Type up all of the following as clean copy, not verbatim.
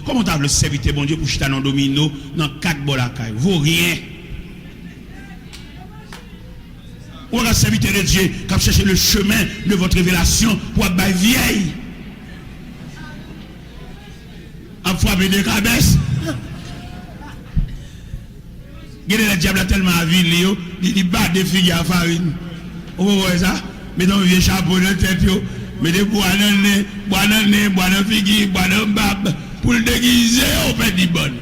Comment tu as le serviteur bon Dieu pour chiter dans domino dans 4 bols à caille? Vaut rien. Ou un serviteur de Dieu qui a cherché le chemin de votre révélation pour être vieille. A frapper des cabesses. Le diable a tellement avilé, il bat des figues à farine. Vous voyez ça? Mais dans le vieux chapeau de tête, mais des bois dans le nez, bois dans le figue, bois dans le bab, pour le déguiser, on fait du bon.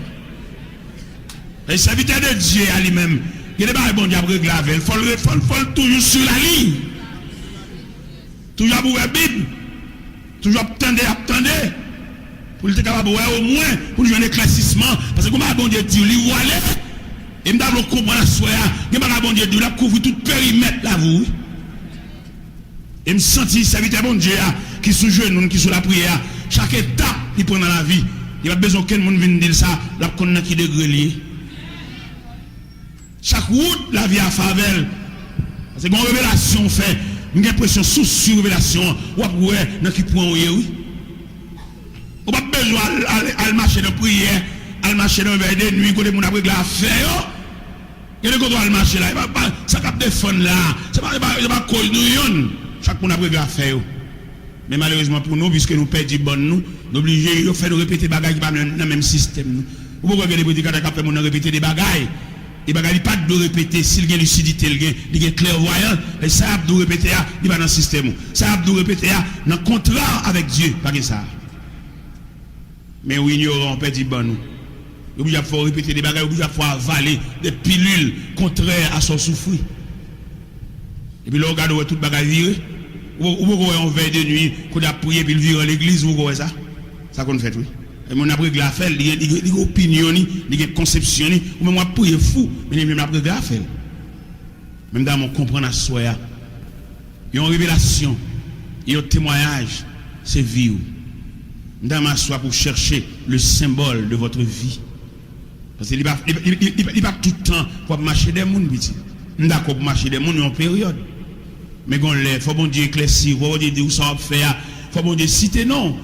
Le serviteur de Dieu à lui-même, il n'est pas bon diable réglé, il faut toujours sur la ligne. Toujours pour la Bible. Toujours attendre. Pour être capable au moins, pour jouer un éclaircissement. Parce que comme bon Dieu dit, il voit et je dois comprendre la soirée. Je dois bon Dieu dit, il couvre tout périmètre là, vous. Et je me sens serviteur bon Dieu qui sous genou, qui sous la prière. Chaque étape qu'il prend dans la vie, il n'y a pas besoin qu'un monde vienne dire ça, la connaît qui degré lié. Chaque route, la vie à favelle. Parce que quand une révélation fait, j'ai l'impression sous révélation, ou après, dans qui point oui. On n'a pas besoin de marcher de prière, de marcher de veille de nuit, quand on a pris la affaire. Et le côté de marcher là, ça cap défendre là, c'est pas cause nous. Chaque monde a pris la affaire. Mais malheureusement pour nous, puisque nous perdons bon nous, nous obligés de faire répéter des bagages qui sont dans le même système. Vous pouvez regarder les prédicateurs qui ont répété des bagages. Les bagages pas de répéter, s'il y a lucidité, il y a clairvoyant, et ça a de répéter, il va dans le système. Ça a de répéter, dans le contrat avec Dieu, pas que ça. Mais oui, ignorant, on perd du bon nous. Il faut répéter des bagages, il faut avaler des pilules contraires à son souffrir. Et puis là, on regarde tout le bagage viré. Ou vous voyez en veille de nuit, qu'on a prié, puis il vire à l'église, vous voyez ça? Ça qu'on fait, oui. Et mon après la fait, il y a opinion, il y a conception, ou même moi prier fou, mais il y a après la fait. Même dans mon comprendre à soi, il y a une révélation, il y a un témoignage, c'est vie. Dans ma soi pour chercher le symbole de votre vie. Parce qu'il n'y a pas tout le temps pour marcher des mondes, petit. D'accord, pour marcher des mondes en période. Mais quand il faut bon Dieu éclaircir, faut bon Dieu dire où ça va faire, faut bon Dieu citer non.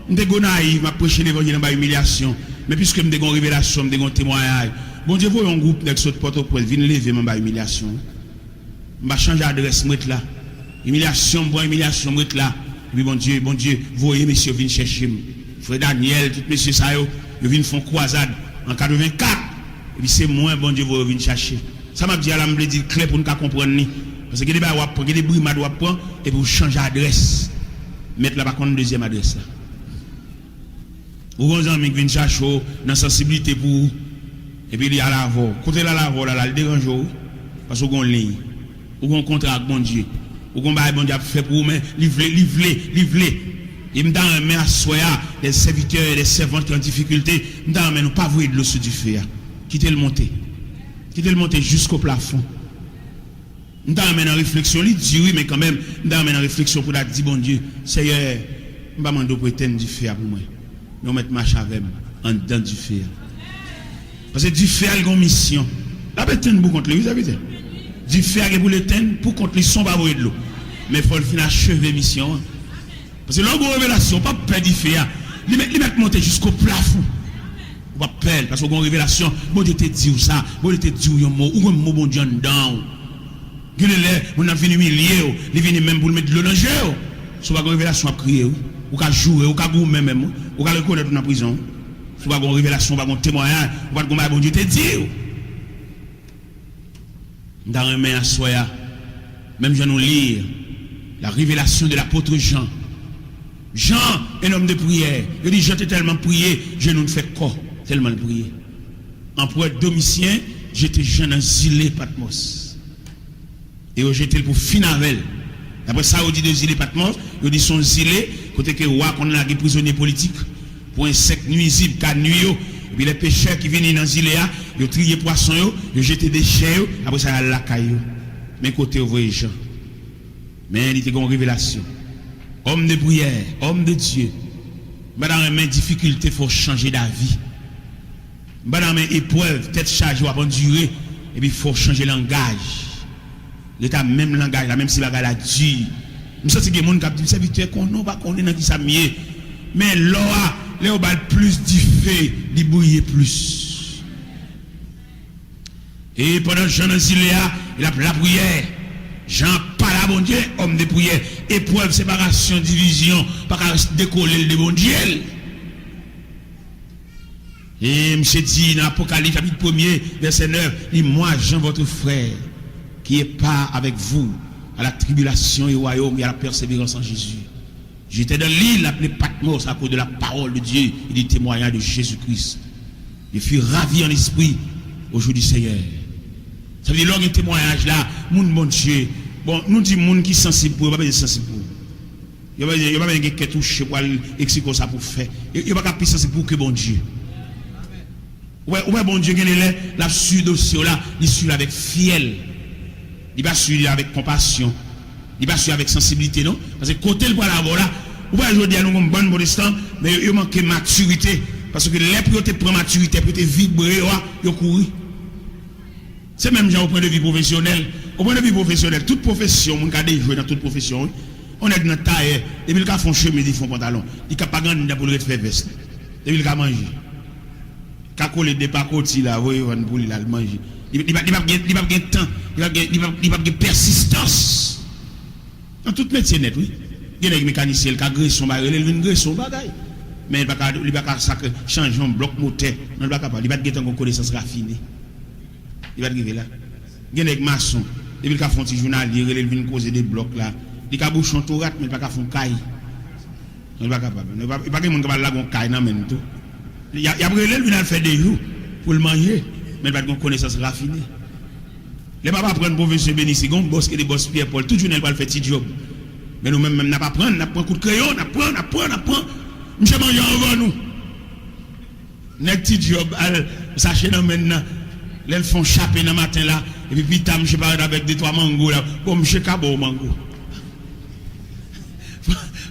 Je suis naïf, je prêcher l'évangile dans l'humiliation. Mais puisque je suis une révélation, je suis un témoignage. Bon Dieu, vous un groupe qui est Port-au-Prince, viens lever dans l'humiliation. Je vais changer d'adresse, je là. Humiliation, humiliation, je là. Et puis bon Dieu, vous voyez, messieurs, viennent chercher. Frère Daniel, tous messieurs, ça, ils viennent faire croisade en 84. Et puis c'est moi, bon Dieu, vous venez chercher. Ça m'a dit, à la me dit clair pour nous comprendre. Parce que il y a des brimades à prendre et pour changer d'adresse. Mettre là par contre une deuxième adresse là. Ou vos amis qui viennent chercher dans la sensibilité pour vous. Et puis il y a la voix. Côté la voix là, le dérange parce que vous avez une ligne. Ou vous avez un contrat avec bon Dieu. Ou vous avez un bon Dieu fait pour vous, mais livrer. Il me donne un main à soi, des serviteurs et des servantes qui ont difficulté. Il me donne un main, nous pas voir de l'eau sur du feu. Quittez le monter. Quittez le monter jusqu'au plafond. Nous avons une réflexion, il dit oui, mais quand même, nous avons une réflexion pour dire, bon Dieu, Seigneur, je ne vais pas demander pour éteindre du feu pour moi. Nous mettons marche avec en dedans du feu. Parce que du feu a une mission. La éteindre pour contre lui, vous avez dit. Du feu a pour l'éteindre pour contre lui, son pas de l'eau. Mais il faut le finir achever mission. Parce que l'homme révélation, pas perdre du feu. Il met monter jusqu'au plafond. On va perdre, parce qu'on a une révélation, bon Dieu te dit ça, bon Dieu te dit un mot, ou un mot bon Dieu dedans. On a venu humilier, il vient même pour le mettre de l'eau dans le jeu. Si vous avez une révélation à crier, ou qu'à jouer, ou qu'à goûter même, ou qu'à le connaître dans la prison. Si vous avez une révélation, vous avez un témoignage, vous avez un bon Dieu te dit. Dans un main à soi, même je nous lire la révélation de l'apôtre Jean. Jean, un homme de prière, il dit, je t'ai tellement prié, je ne fais quoi, tellement prié. Empereur Domitien, j'étais jeune en Zilé Patmos. Et j'étais pour Finavel. Après ça, on dit de Zilé Patmos, on dit son Zilé, côté que roi qu'on a des prisonniers politiques, pour insectes nuisibles, car nuit, et puis les pêcheurs qui viennent dans Zilé, ils trient poissons, ils jettent des déchets, après ça, ils la caillou. Mais côté, vous voyez Jean. Mais il était une révélation. Homme de prière, homme de Dieu. Dans une difficulté, il faut changer d'avis. Dans une épreuve, tête chargée, on va durer, et puis il faut changer de langage. L'état même langage, la même si bagage la dit. Je sais que les gens qui disent serviteur qu'on n'a pas qu'on est dans qui ça mieux. Mais là, les au bal plus du fait, d'y briller plus. Et pendant Jean Ancilia, il a la prière. Jean parle bon Dieu, homme de prière, épreuve, séparation, division, pas qu'à décoller le bon Dieu. Et M. dit dans Apocalypse chapitre 1er, verset 9, il dit, moi, Jean, votre frère, qui est pas avec vous à la tribulation et au royaume et à la persévérance en Jésus. J'étais dans l'île appelée Patmos à cause de la parole de Dieu et du témoignage de Jésus-Christ. Je fus ravi en esprit au jour du Seigneur. Ça veut dire, lors du témoignage là, mon bon Dieu, bon, nous disons, moun qui sensible pour, il n'y a pas de sensible pour. Il n'y a pas de qui touche pour expliquer ça pour faire. Il n'y a pas de sensible pour que bon Dieu. Ouais, bon Dieu, la suite dossier là, il suit avec fiel. Il va suivre avec compassion. Il va suivre avec sensibilité, non? Parce que côté le voilà, ou pas aujourd'hui, nous sommes bon protestants, mais il manque maturité. Parce que les priorités prennent maturité, peut-être vibrer, ils courent. C'est même genre au point de vue professionnel. Au point de vue professionnel, toute profession, on a joué dans toute profession. On est dans la taille, et puis ils font chemin, ils font pantalon. Ils ne font pas gagner pour le faire veste. Et puis ils font manger. Quand on les départs là, oui, on pour les manger. Il n'y a pas de temps, il n'y a pas de persistance. Dans tout métier net, oui. Il y a des mécaniciens qui ont grillé son bagage, il grille son bagage. Mais il n'y a pas de changement, bloc moteur. Il n'y a pas de connaissance raffinée. Il va arriver là. Il y a des maçons, et puis ils font des journaliers, ils viennent causer des blocs là. Ils ont bouchon tout rat, mais ils ne font pas caille. Ils ne sont pas capables. Il n'y a pas de monde qui va faire caille dans même tout. Il y a des gens qui vont faire des jours pour le manger, mais ils n'ont pas de connaissance raffinée. Les papas prennent professeur Bénissi, ils boss et des boss Pierre Paul, tout le monde va faire petit job. Mais nous-mêmes, nous n'avons pas prendre, nous avons un coup de crayon, nous apprenons. Nous avons mangé avant nous. Notre petit job, sachez maintenant. Ils font chaper dans le matin là, et puis je sais pas avec 2-3 mangos là, comme je cabo mango.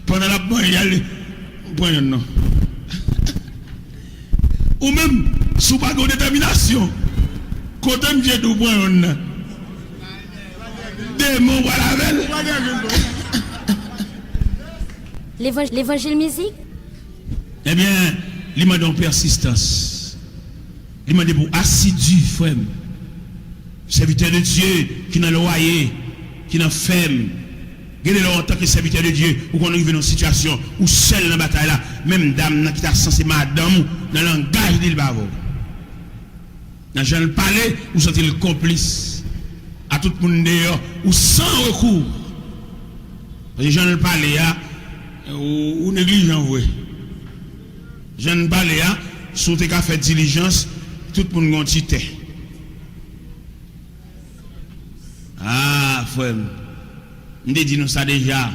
Pendant la bonne, il y a le non. Ou même, sous pas de détermination, quand on me dit de point, des mots voilà. L'évangile musique? Eh bien, il m'a donné persistance. Il m'a dit pour assidu, frère, serviteur de Dieu, qui n'a loyer, qui n'a ferme. Regardez-le en tant que serviteur de Dieu, ou qu'on arrive dans une situation où seul dans la bataille là, même dame qui est censée madame, dans le langage d'il bavo. Dans le palais, vous sentez le complice. À tout le monde dehors, ou sans recours. Parce que dans le palais, ou négligent, oui. Dans le palais, si vous avez fait diligence, tout le monde a tité. Ah, frère, nous disons ça déjà.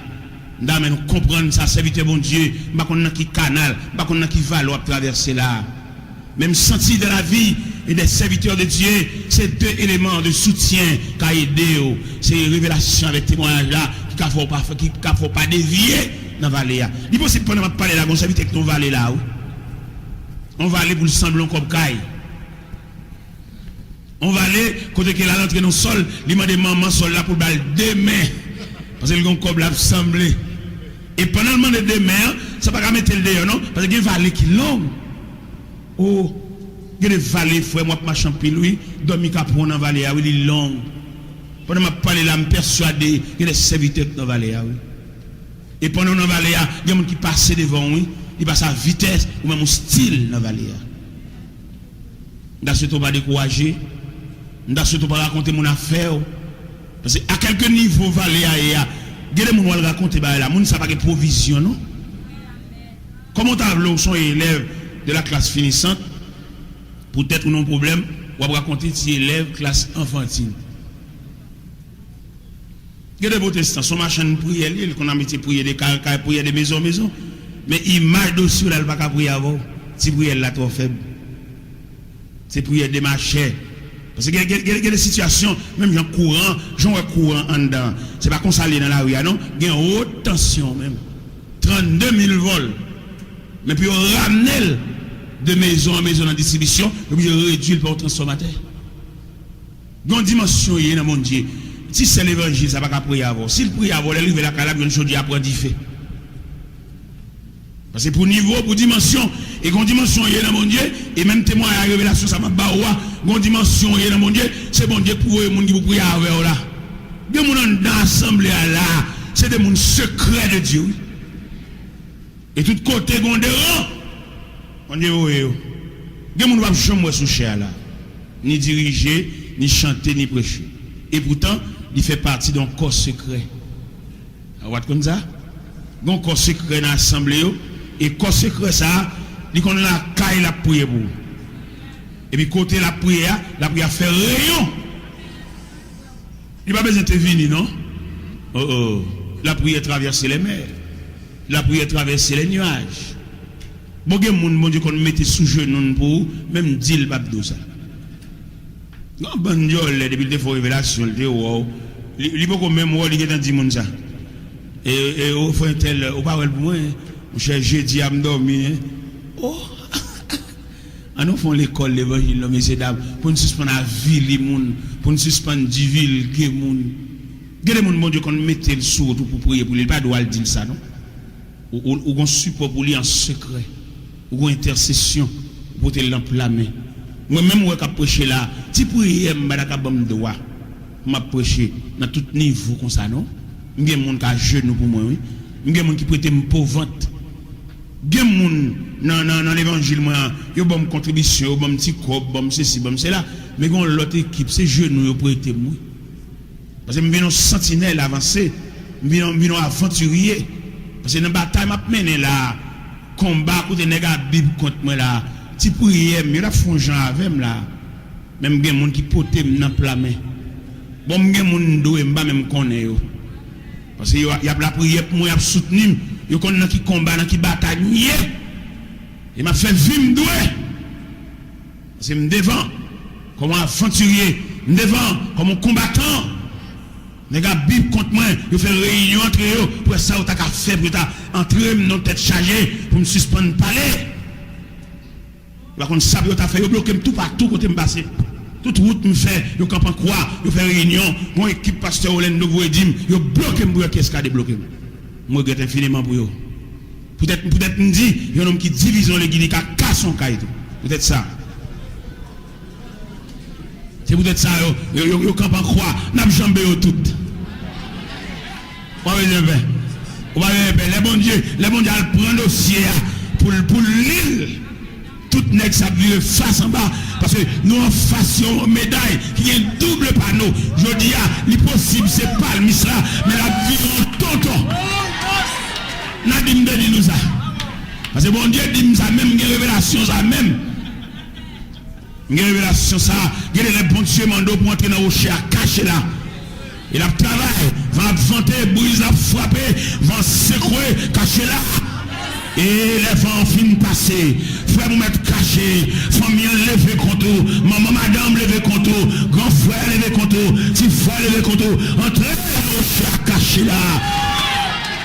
Nous comprenons ça, serviteur bon Dieu. Nous ne savons pas qui canal, nous ne savons pas qui valeur à traverser là. Même senti de la vie et des serviteurs de Dieu, c'est 2 éléments de soutien qui ont aidé. C'est révélation avec témoignage là, qui ne faut pas dévier dans la vallée. Il est possible pendant que parler là, on s'invite avec nos vallées là. On va aller pour le semblant comme caille. On va aller, côté qu'elle a rentré dans le sol, il m'a demandé maman sol là pour le bal demain. Parce que le comme l'a semblé. Et pendant le moment de demain, ça ne va pas mettre le dehors, non? Parce qu'il y a une vallée qui est longue. Oh, il y a des vallées, frère, moi, ma champion, lui, dormi qu'à prendre dans la vallée, il est long. Pendant que je parle là, je me persuadé, il y a des serviteurs dans la vallée, oui. Et pendant dans la vallée, il y a des gens qui passent devant, oui. Il passe à vitesse ou même au style dans la vallée. Nous ne sommes pas découragés. Nous ne sommes pas raconter mon affaire. Parce qu'à quelques niveaux, vallée, il y a des gens qui raconter là. Les gens ne savent pas de provision, non? Comment tableau sont élèves de la classe finissante, peut-être ou non problème, ou à raconter si élèves classe enfantine. Il y a des protestants, son machin de prière, qu'on a mis de prier des caractères, prier des maisons. Mais image dossier là, elle ne va pas prier avant. Si prière là trop faible. C'est prière des marchés. Parce qu'il y a des situations, même gens courant en dedans. C'est pas qu'on s'allie dans la rue, non? Il y a une haute tension même. 32 000 vols. Mais puis on ramène de maison en maison en distribution, et puis on réduit le port transformateur. Il y a une dimension dans mon Dieu. Si c'est l'évangile, ça ne va pas prier avant. Si le prier avant, il arrive à la calabre, il y a une chose à prendre du fait. Parce que pour niveau, pour dimension, et qu'on dimension il est dans mon Dieu, et même témoin à la révélation, ça m'a baoua, qu'on dimension il est dans mon Dieu, c'est bon Dieu pour eux, moun qui vous prier avec là. Des gens dans l'assemblée là, c'est des gens secrets de Dieu. Et tout côté, on dérange. On dit, oui, des gens ne vont pas chambre sous chair là, ni diriger, ni chanter, ni prêcher. Et pourtant, il fait partie d'un corps secret. Vous voyez comme ça? Un corps secret dans l'assemblée. Et corps secret ça, il connaît la caille la prière pour. Et puis côté la prière fait rayon. Il n'a pas besoin de venir, non? Oh. La prière traverse les mers. La prière traverse les nuages. Bon Dieu qu'on mette sous genou pour même dire le babdo ça. Non, bon Dieu, depuis le défaut révélation, il dit wow. Il peut quand même voir, il est dans 10 monde ça. Et au fond tel, au parole pour moi, mon cher jeudi à me dormir. Oh, ah nous font l'école l'évangile, messieurs dames, pour nous suspendre la vie les monde, pour nous suspendre du ville les monde. Quel monde mon Dieu qu'on mette le sourd pour prier pour lui, pas doit le dire ça non. Ou qu'on support pour lui en secret, ou qu'on intercession pour te l'emplamer. Moi-même, je vais prêcher là, si prière, je vais prêcher dans tout niveau comme ça, non? Il y a des gens qui ont genoux pour moi, il y a des gens qui prêtent me pauvre. Il y a des gens dans l'évangile, ils ont une contribution, ils ont un petit corps, ils ont ceci, ils ont cela. Mais il y a l'autre équipe, c'est genoux qui prêtent moi. Parce que je viens sentinelle avancé, je viens aventurier. Parce que dans la bataille, je mène là, combat contre les gars, Bible contre moi là. Si prière, je la font gens avec moi là. Même des gens qui potent dans la main. Bon, des gens qui ne même connaissent. Parce qu'il y a la prière pour moi, soutenir. Il y a des gens qui combattent, qui bataillent. Il m'a fait vivre doué. C'est me devant comme un aventurier, me devant comme un combattant. Les gars, Bible contre moi, ils font réunion entre eux. Pour ça, vous avez fait pour entrer dans tête chargée pour me suspendre parler. Par contre, ça, vous avez fait, vous bloquez tout partout côté me passer. Toute route me fait, vous comprenez quoi, vous faites réunion, mon équipe pasteur Olen vous dit, vous bloquez me pour qu'est-ce qu'il a débloqué. Moi, je regrette infiniment pour vous. Peut-être me dit, il y a un homme qui divise l'église, qui casse son cahier. Peut-être ça. C'est peut-être ça, vous comprenez quoi, nous avons jambé toutes. Les bons dieux, prennent le dossier pour l'île. Tout nègre ça vire face en bas. Parce que nous en fassions médaille qui est double panneau. Je dis, l'impossible, c'est pas le misra, mais la vie en tonton. Nadim dit nous ça. Parce que bon Dieu dit nous ça même, une révélation ça même. Une révélation ça, il y a les bons dieux mando pour entrer dans le rocher à cacher là. Il a travaillé, va vanter, brise, va frapper, va secouer, cacher là. Et les vents finissent passer. Frère, vous mettre caché. Famille, levez contre vous. Maman, madame, levez contre vous. Grand frère, levez contre vous. Petit frère, levez contre vous. Entrez au chat caché là.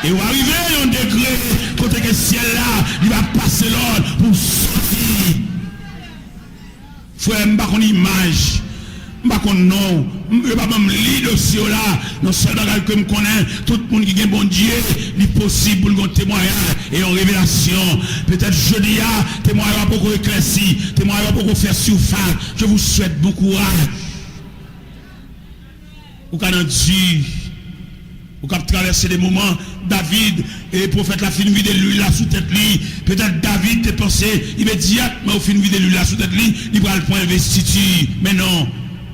Et vous arrivez à un degré, côté que le ciel là, il va passer l'ordre pour sortir. Frère, je ne sais pas image. Je ne sais pas non. Je ne sais pas lire dossier là. Non seulement que je connais, tout le monde qui est bon Dieu, il est possible pour un témoignage et une révélation. Peut-être jeudi, témoignage va beaucoup éclairci, témoignage va beaucoup faire surface. Je vous souhaite bon courage. Vous avez Dieu. Vous avez traversé des moments, David et le prophète la fin vide l'huile là sous tête lui. Peut-être David t'a pensé immédiatement au fin vide l'huile là sous tête lui, il va le point investiture. Mais non,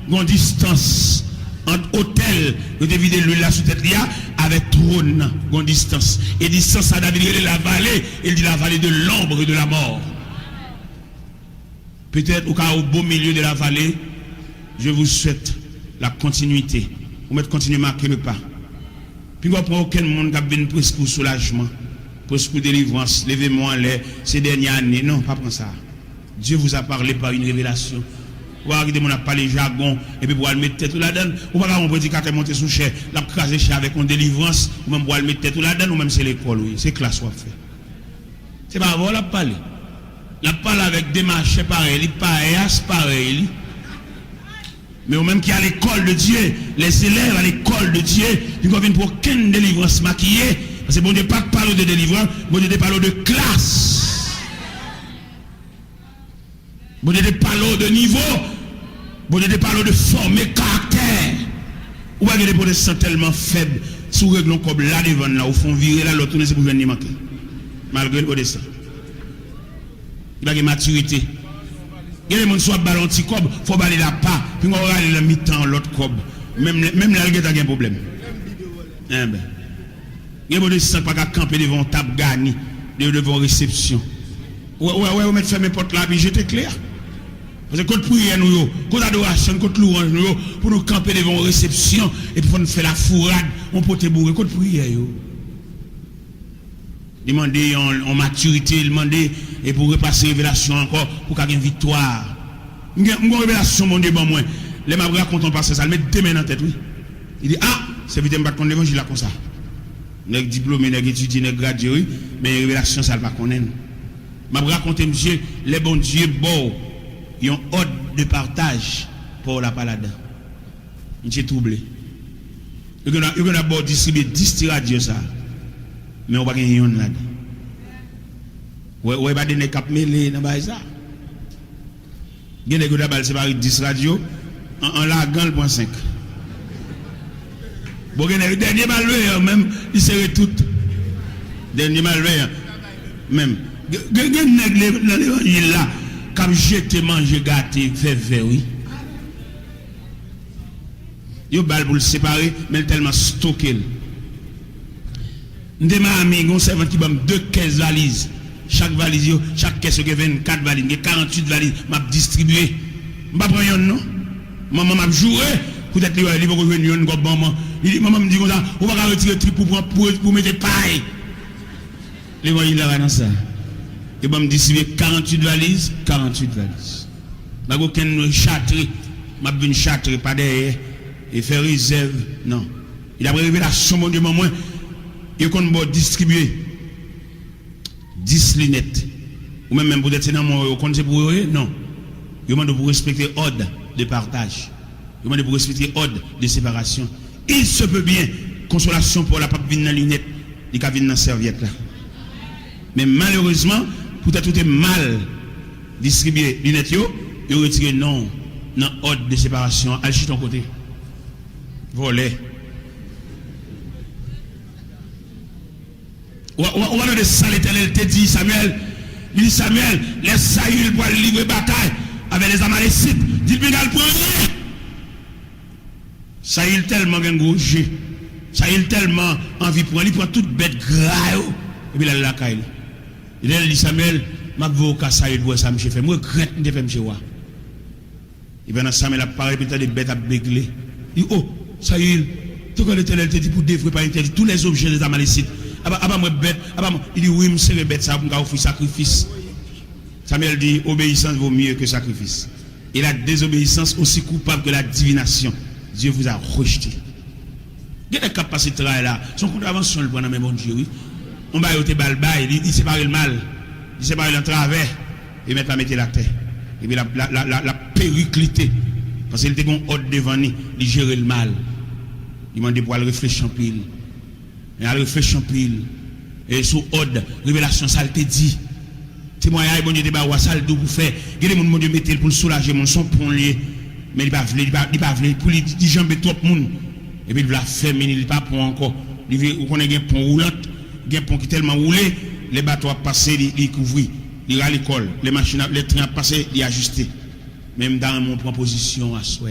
une distance entre hôtel et David et l'huile là sous tête lui avec trône, une distance. Et distance à David, il est la vallée, il dit la vallée de l'ombre et de la mort. Peut-être au beau milieu de la vallée, je vous souhaite la continuité. Vous mettez continuer à marquer le pas. Puis on ne prend aucun monde qui a besoin presque pour soulagement, presque pour délivrance, levez-moi ces dernières années. Non, pas pour ça. Dieu vous a parlé par une révélation. Vous avez parlé jargon, et puis vous allez mettre tête là-dedans. Ou pas un prédicateur monter sous chair, la craser chair avec une délivrance, ou même vous allez mettre tête là-dedans, ou même c'est l'école, oui. C'est classe qu'on fait. C'est pas vous la parler. La parle avec des marchés pareils, pareil. Mais au même qui à l'école de Dieu, les élèves à l'école de Dieu, ils ne viennent pour aucune délivrance maquillée, Parce que bon Dieu pas parler de délivrance, bon Dieu parle de classe. Bon Dieu parle de niveau, bon Dieu parle de former caractère. Ou pas que des protestants tellement faibles, sous réglons comme là devant là, au fond virer là, l'autre c'est pour venir manquer. Malgré le protestant. Il y a une maturité. Il y a des gens qui sont ballon petit cob, il faut baler la pas, puis on va aller le mi-temps l'autre cob. Même là, il y a un problème. Il y a des gens qui ne sont pas camper devant table garnie, devant réception. Ouais, on met fermer porte là, puis j'étais clair. Parce que quand prière nous, quand adoration, quand louange nous, pour nous camper devant réception, et puis pour nous faire la fourrade, on peut te bourrer, quand prière yo. Demander en maturité, demander et pour repasser révélation encore, pour qu'il y ait une victoire. Une révélation, mon Dieu, bon moi. Les mabras quand on passe ça, le met deux mains dans la tête, oui. Il dit, ah, c'est vite de me battre contre l'évangile là comme ça. Nèg diplômé, nèg étudié, nèg gradué, oui, mais révélation, ça ne va pas connaître. Je vais raconter, monsieur, les bons dieux, bon, ils ont ordre de partage pour la palade. Ils sont troublés. Ils ont d'abord distribué 10 radios, ça. Mais on va pas gagner une là. Ouais, pas donner cap mêlé dans ça. Gagner goda bal séparé 10 radios en la gang point 5. Bon gagner dernier mal même il serait tout. Dernier mal même. Gagner nèg dans l'évangile là comme jeter manger gâté fait vert oui. Yo bal pour le séparer mais tellement stocké. Nous avons un ami, un servant qui m'a 2 caisses valises. Chaque valise, chaque caisse, il y a 24 valises, il y a 48 valises, m'a distribué. Je ne vais pas prendre non. Maman m'a joué, peut-être qu'il va revenir une gobe maman. Maman me dit comme ça, on va retirer le truc pour mettre paille. Les voyez là dans ça. Il va me distribuer 48 valises, 48 valises. Je ne vais pas châtrer, je vais châtrer, pas derrière, et faire réserve. Non. Il a révélation, mon Dieu, maman. Et qu'on va distribuer 10 lunettes. Ou même peut-être c'est dans mon compte pour eux, non. Il demande pour respecter l'ordre de partage. Il demande pour respecter l'ordre de séparation. Il se peut bien, consolation pour la pape venir dans la lunette, il va venir dans la serviette là. Mais malheureusement, peut-être tout est mal distribué lunettes, il retire non, dans l'ordre de séparation, à ton côté. Voler. On va de ça, l'Éternel te dit, Samuel, il dit Samuel, laisse Saül pour livrer bataille avec les Amalécites. Dis-lui dans le premier. Saül tellement un gros jeu. Saül tellement envie pour il prend toute bête grave. Et puis là, il a la caille. Il dit Samuel, je vais au cas Saül pour ça, je fais. Moi, je regrette de faire M. Wa. Et bien, Samuel a parlé peut-être des bêtes à bégler. Il dit, oh, Saül, tout quand l'Éternel te dit pour défrer par interdit tous les objets des Amalécites. Il dit oui, c'est le bête ça pour offrir sacrifice. Samuel dit obéissance vaut mieux que sacrifice. Et la désobéissance aussi coupable que la divination. Dieu vous a rejeté. Il y a des capacités de travail là. Son contravention le prend dans mes bons Dieu. On va y balba, il sépare le mal, il sépare le travers et mettre la terre. Et puis la périclité. Parce qu'il était un ordre devant lui, il gérait le mal. Il m'a dit pour aller réfléchir en pile. Et elle réfléchit en pile. Et sous ordre, révélation, ça te dit. Témoignage, bon Dieu, ça le pour faire. Il y a des gens qui mettent pour le soulager, mon son pour lui. Mais il ne va pas pour lui dire jambe trop de monde. Et puis il va faire, mais il ne va pas pour encore. Il connaît un pont roulant, un pont qui est tellement roulé, les bateaux ont passé, ils couvrent, ils râlent l'école, les machines, les trains ont passé, ils ajustent. Même dans mon proposition à soi.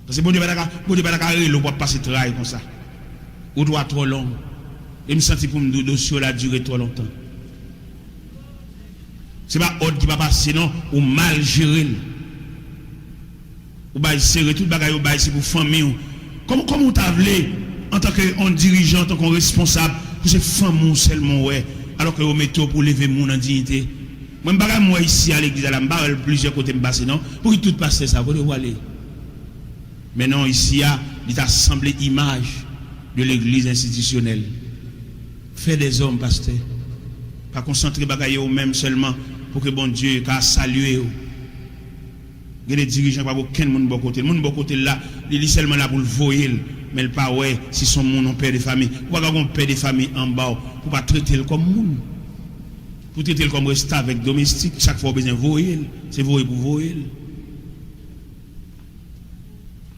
Parce que bon Dieu, il ne va pas passer le travail comme ça. Ou doit trop long. Et me sentir pour me dire dossier la durée trop longtemps. Ce n'est pas ordre qui va passer, non, ou mal gérer. Ou bien serrer tout le bagage, c'est pour famille. Comment vous t'avez, en tant que dirigeant, en tant que responsable, pour ces femmes seulement, ouais, alors que vous mettez pour lever mon en dignité. Moi, je moi ici à l'église, je me plusieurs côtés, non, pour que tout passe ça, vous devez aller. Mais non, ici, il a assemblé image de l'église institutionnelle. Fait des hommes, pasteur. Pas concentrer bagaille au même seulement pour que bon Dieu ait salué. Il y a des dirigeants pas aucun monde bon côté. Le monde bon côté là, il est seulement là pour le voyer. mais le pas ouais si son monde un père de famille. Ou pas un père de famille en bas pour pas traiter le comme monde. Pour traiter le comme rester avec domestique, chaque fois besoin voyer, c'est voyer pour voyer.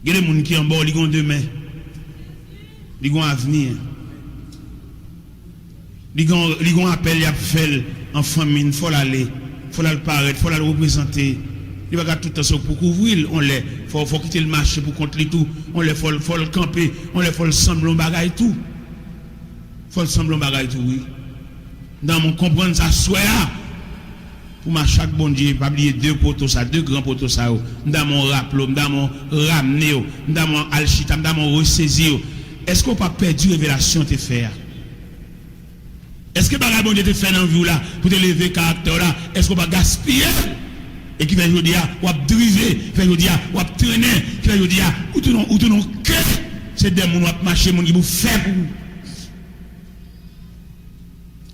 Il y a des gens qui en bas, ils ont demain. Ils ont avenir. Ils ont appel, ils ont fait en famille, il faut l'aller, il faut l'aller paraître, il faut l'aller représenter. Il va tout le temps pour couvrir, on les faut quitter le marché pour contrôler tout, on les faut le camper, on les faut le semblant bagaille tout. Faut le semblant bagaille tout oui. Dans mon comprendre ça soit pour ma chaque bon Dieu pas oublier deux poteaux ça, deux grands poteaux ça dans mon rappel, dans mon ramener, dans mon alchita, dans mon ressaisir. Est-ce qu'on pas perdu révélation te faire? Est-ce que bagaille bon Dieu te fait dans vie là pour te lever caractère là? Est-ce qu'on pas gaspiller? Et qui fait aujourd'hui ou driver, fait aujourd'hui ou traîner, qui fait aujourd'hui ou tout non que c'est des gens qui marcher mon qui vous fait pour vous.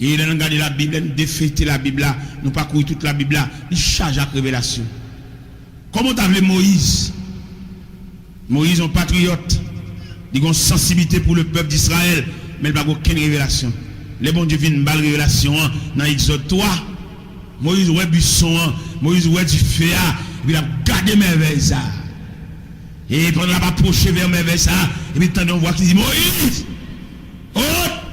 Et nous regardons la Bible, nous défêter la Bible là, nous pas courir toute la Bible là, il charge à révélation. Comment t'as vu Moïse? Moïse un patriote, il a une sensibilité pour le peuple d'Israël, mais il n'a pas aucune révélation. Les bons dieux viennent une balle révélation dans Exode 3. Moïse ouais buisson, Moïse ouais du feu, il a gardé mes veilles. Et pendant qu'il a approché vers mes veilles, et puis on voit qu'il dit Moïse, oh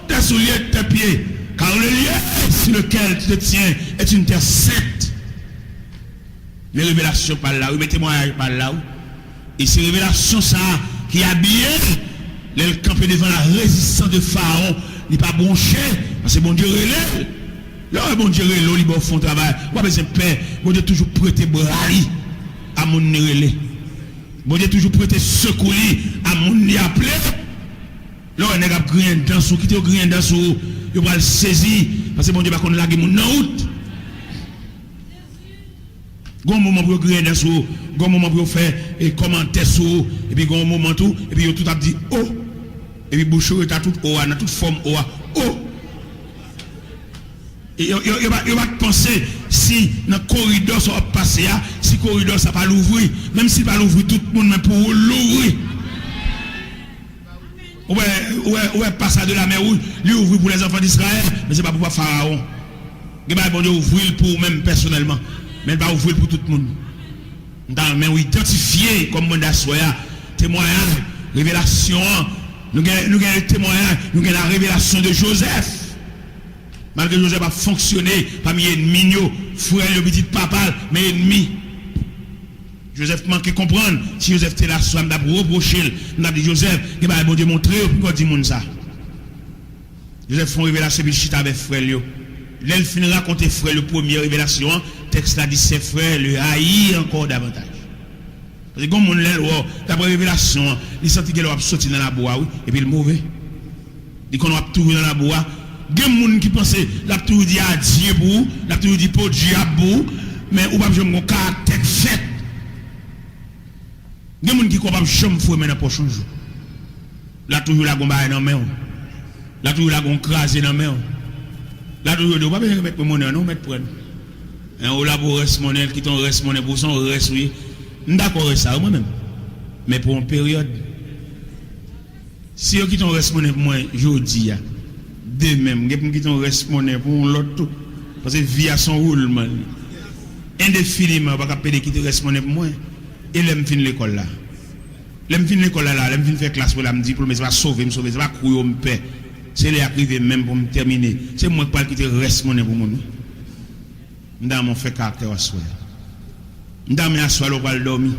tes souliers, tes pieds, car le lieu sur lequel tu te tiens est une terre sainte. Les révélations par là, mettez-moi par là. Et ces révélations ça qui habillent les camper devant la résistance de Pharaon, il n'est pas bronché, parce que bon Dieu relève. Là, bon Dieu relève, il bon fond travail. Moi, besoin de paix, bon Dieu toujours prêter bras à mon relais. Bon Dieu toujours prêter secours à mon appelé. Là, on a grien dans sous, qui te grien dans sous, il va le saisir, parce que bon Dieu va qu'on lague mon out. Gon moment pour grien dans sous, gon moment pour faire et commenter sous, et puis gon moment tout, et puis tout a dit oh. Et puis bouche est à toute eau, dans toute forme eau. Oh. Et il va penser si dans le corridor ça va passer, si le corridor ça va l'ouvrir, même s'il va l'ouvrir tout le monde, mais pour l'ouvrir. Ouais, passer de la mer, lui ouvrir pour les enfants d'Israël, mais ce n'est pas pour Pharaon. Il va bon Dieu ouvrir pour même personnellement, mais il va ouvrir pour tout le monde. Dans mais identifier comme monde d'assoya, témoignage, révélation. Nous avons le témoignage, nous avons la révélation de Joseph. Malgré que Joseph a fonctionné parmi les ennemis, frère, le petit papa, mais ennemi. Joseph manque comprendre. Si Joseph était là, soit d'abord reproché, nous avons dit Joseph, il va bon Dieu montrer pourquoi dit ça. Joseph fait une révélation de chita avec frère. L'elle finit raconter frère le première révélation. Texte là dit ses frères le haïr encore davantage. Parce que comme on l'a d'après révélation, il sentit qu'il va sortir dans la bois, et puis le mauvais. Il qu'on va tout dans la bois. Il y a des gens qui pensent la tout dit à Dieu pour, la tout dit pour Dieu pour, mais ou pas jamais mon caractère fait. Il y a des gens qui croient pas jamais fouer maintenant pour changer. La toujours la gomba dans main. La toujours la gon craser dans main. La toujours de pas besoin mettre mon non mettre prendre. Un ou là pour reste monnaie qui ton reste monnaie pour son reste oui. D'accord avec ça moi-même. Mais pour une période si qui ton reste monnaie pour moi jodi de même qui ton reste monnaie pour l'autre parce que vie à son roulement indéfiniment pas capable qui te reste monnaie pour moi et l'aime fin l'école là. L'aime fin l'école là, l'aime fin faire classe pour la me diplôme, ça va sauver, ça va courir me paix. C'est les arriver même pour me terminer. C'est moi qui parle qui te reste monnaie pour moi. M'dam mon fait caractère à soi. M'dam à soi le va dormir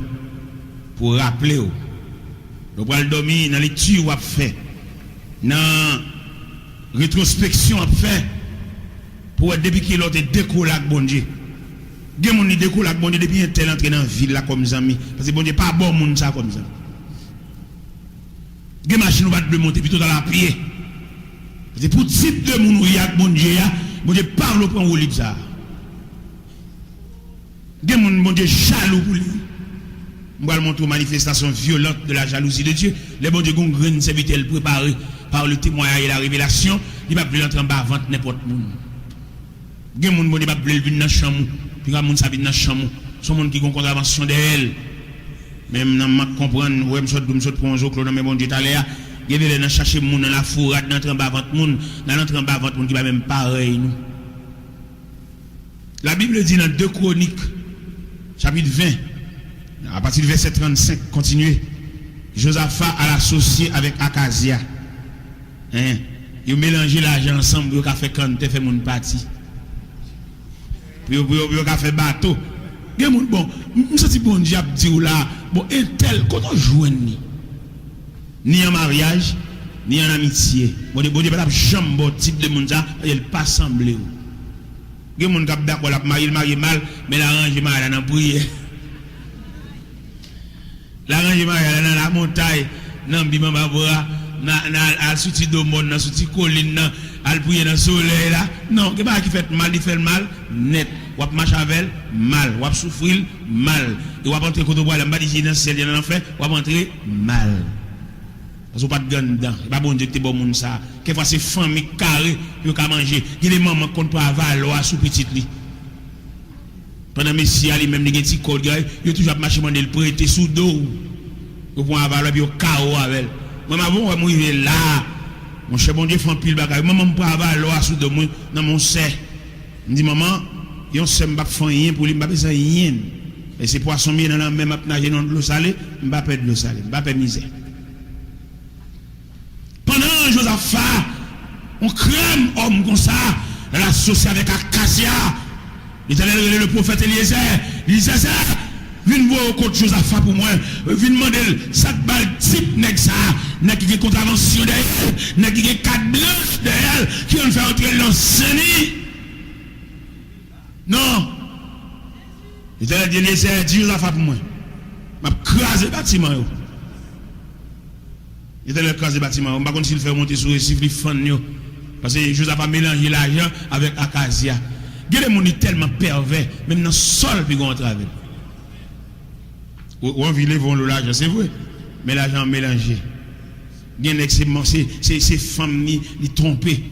pour rappeler le va dormir dans les lecture ou a fait dans rétrospection a fait pour depuis qu'il a décollé avec bon Dieu. Gen moun ni décollé avec bon Dieu depuis un tel entré dans ville là comme zami parce que bon Dieu pas bon monde ça comme ça. Gen machine va de monter plutôt dans la pied. C'est pour type de moun y a bon Dieu parle au point où libre ça. Gen moun bon Dieu jaloux pour lui. On va montrer une manifestation violente de la jalousie de Dieu. Les bon Dieu ont une grande serviteur préparé par le témoignage et la révélation. Il va plus entrer en bas vente n'importe monde. Gen moun bon Dieu va plus venir dans chambre. Puis quand moun sa vient dans chambre, son monde qui ont contravention d'elle. Même dans ma comprendre, ouais, me pour un jour, Claude, mais bon Dieu, t'as l'air, il y a chercher moun dans la fourrade, dans l'entrée en bas vente moun, dans l'entrée en bas vente moun qui va même pareil, nous. La Bible dit dans 2 Chroniques, chapitre 20, à partir du verset 35, continuez. Josaphat a l'associé avec Akazia. Hein? Ils ont mélangé l'argent ensemble, ils ont fait canter, fait mon parti. Puis ils ont fait bateau. Bon, je suis bon diable dire là, bon, et tel, quand on joue ni en mariage, ni en amitié. Bon, Dieu, pas jamais bon type de monde, il pas semblé. Il y a des gens qui ont d'accord, il marie mal, mais l'arrange mal dans la prière. L'arrange mal dans la montagne, dans le bimambabra, dans la souti de monde, dans la souti colline, dans le prier dans le soleil là. Non, il y a des qui fait mal, il fait mal, net. Ou marcher avec mal, ou souffrir mal. Et ou entrer quand on voit la maladie dans le ciel, dans l'enfer, ou entrer mal. Parce qu'on pas de gagne dedans. Pas bon Dieu que t'es bon monde ça. Quelquefois c'est famille carré qui a manger. Il y a des mamans qui ont pas valoir sous petite lit. Pendant Messie ali même des petits codes gars, il toujours marcher demander le prêter sous dos. Pour pouvoir valoir puis au chaos avec. Maman bon moi il là. Mon cher bon Dieu font pile bagaille. Maman pas valoir sous dos dans mon sein. Me dit maman, yon se m'pa faire rien pour lui, m'pa besoin rien. Et c'est poisson bien dans la même nager dans l'eau salée, m'pa perdre l'eau salée, m'pa perdre misère. Pendant Josaphat, on crème homme comme ça, l'associé avec Akazia. Il allait le prophète Eliezer, viens voir au côté Josaphat pour moi, viens demander ça balle type nèg ça, nèg qui contravention derrière, nèg qui carte blanche derrière, qui on fait entrer l'enseigne. Non. Il allait dire Eliezer, dis Josaphat pour moi. M'a crasé le bâtiment. Il allait craser le bâtiment. On va pas s'il fait monter sur le récif, il fan parce que Josaphat mélangé l'argent avec Akazia. Il y a des gens tellement pervers, même dans le sol, puis on travaille. On vit les vont l'argent, c'est vrai. Mais l'argent mélangé. Il y a ces femmes qui trompées.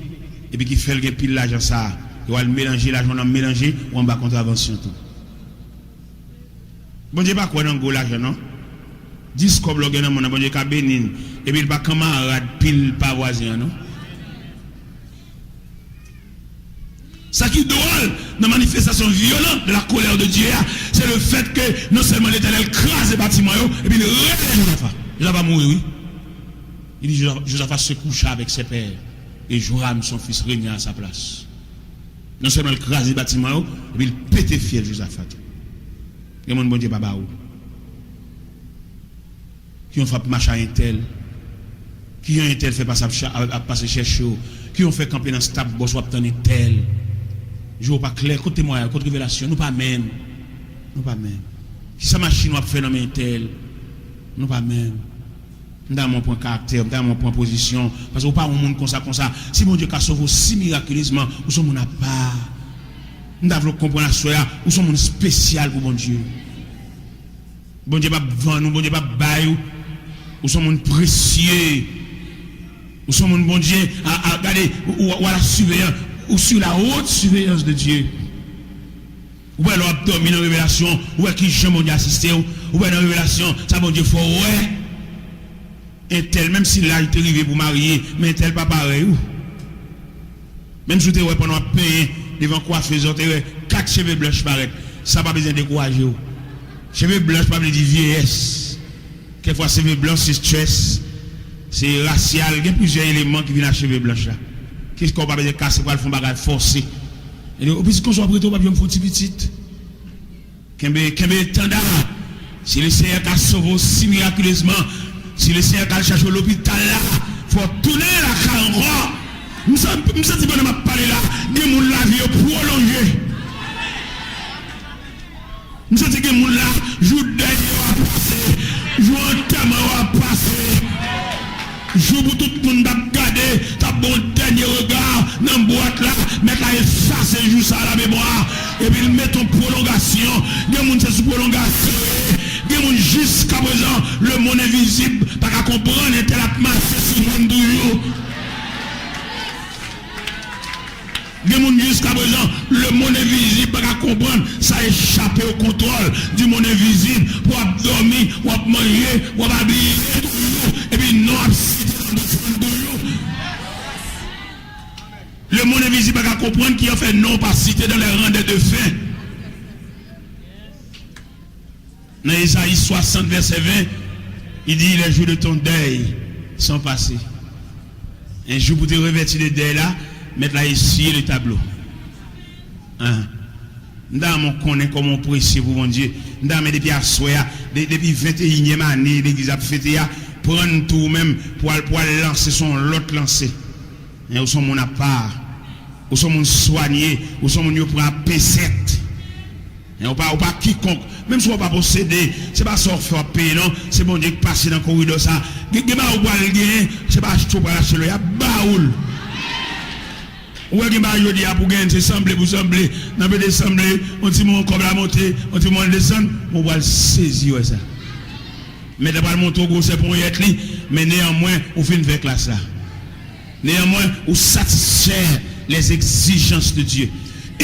Et puis qui fait le pile l'argent ça. Il va mélanger l'argent, on a mélangé, on va contravention tout. Bon Dieu, pas quoi dans le l'argent, non? 10 comme le gars, bon Dieu, bénin. Et puis il pas camarade, pile, pas voisin, non? Ça qui est drôle dans la manifestation violente de la colère de Dieu, c'est le fait que non seulement l'Éternel crase les bâtiments, et puis il révèle Josaphat. Josaphat mourir, oui. Il dit Josaphat se coucha avec ses pères, et Joram, son fils, régna à sa place. Non seulement il crase les bâtiments, et puis il pète fiel Josaphat. Et mon bon Dieu, papa, qui ont fait marcher à un tel, qui ont un tel fait passer chercher, qui ont fait camper dans le stade, boss ou obtenir tel. Je ne pas clair, côté moi, côté révélation, nous pas même. Nous pas même. Si sa machine va faire dans un tel, nous pas même. Dans mon point caractère, dans mon point position, parce que vous pas un monde comme ça. Si mon Dieu a sauvé si miraculeusement, nous sommes à part. Nous devons comprendre la soirée, nous sommes spécial pour mon Dieu. Bon Dieu pas vendre nous, bon Dieu pas bailler, nous sommes précieux. Nous sommes un bon Dieu à regarder ou à la surveillance ou sur la haute surveillance de Dieu. Ou bien l'abdomen en révélation, ou bien qui jamais Dieu assisté, ou bien dans révélation, ça bon Dieu faut ouais. Un tel, même si là il est arrivé pour marier, mais un tel pas pareil. Même si tu es pendant payer devant coiffeuse, tu as 4 cheveux blancs paraît, ça pas besoin de décourager. Cheveux blancs pas besoin de vieillesse. Quelquefois cheveux blancs c'est stress. C'est racial, il y a plusieurs éléments qui viennent à cheveux blancs là. Qu'est-ce qu'on va pas casser pour le fond bagage forcé. Et puis quand on prête au papier, on fait petit. Qu'est-ce tanda. Si le Seigneur a sauvé si miraculeusement, si le Seigneur a cherché l'hôpital là, faut tourner la caméra. Nous sommes dit que nous parler là, des gens la vie prolongée. Nous sommes dit que nous là, jour dernier va passer, jour entièrement va passer. Je vous tout le monde a gardé ta bon dernier regard dans la boîte là, mais là effacer juste à la mémoire et puis mettre en prolongation. Des gens c'est sous prolongation. Des gens jusqu'à présent le monde invisible pas qu'à comprendre et tel a marché sur le monde toujours. Jusqu'à présent, le monde invisible pas comprendre, ça a échappé au contrôle du monde invisible pour dormir, pour manger, pour habiller, et puis non, le monde invisible pas comprendre qui a fait non pas cité dans les rangs des deux fins. Dans Isaïe 60, verset 20, il dit les jours de ton deuil sont passés. Un jour pour te revêtir de deuil là, mettre là ici le tableau. Nous connaissons comment on précie pour mon Dieu. Nous avons depuis à soya, depuis 21e année, l'église a fêté, prendre tout même pour lancer son l'autre lancé. Et où sont mon à part, où sont mon soigné, où sont mon pour un P7. Et on pas quiconque, même si on pas posséder, c'est pas ça faire payer non, c'est bon Dieu qui passe dans le corridor ça. C'est pas acheter pour lâcher le, il y a baoul. Ou est-ce que je dis pour gagner, c'est sembler pour sembler, n'a pas de sembler, on dit mon comme la montée, on dit mon descendre, on va le saisir ça. Mais d'abord mon tour c'est pour y être li, mais néanmoins on fait une vraie classe là. Néanmoins on satisfaire les exigences de Dieu.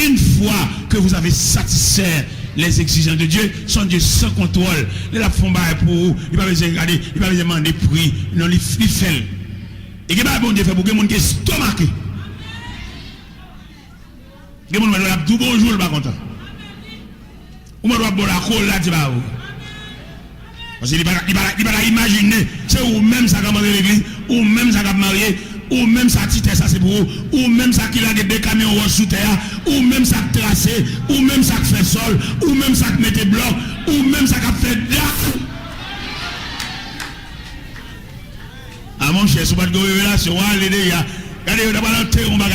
Une fois que vous avez satisfait les exigences de Dieu, son Dieu sans contrôle, il a fait pour vous, il va besoin regarder, il va besoin demander prix, non il fait. Et que bon Dieu fait pour que mon qui est stomaqué. Que mon doit tout bonjour pas content. Ou me doit boire la colle là tu vas. Parce qu'il va imaginer, c'est ou même ça va marier l'église, ou même ça va marier, ou même ça titre ça c'est pour vous, ou même ça qu'il a des camions sous terre, ou même ça tracé, ou même ça fait sol, ou même ça mette bloc, ou même ça fait dalle. Ah mon cher, si vous n'avez pas de révélation, allez déjà. Regardez, vous avez l'enterre, on va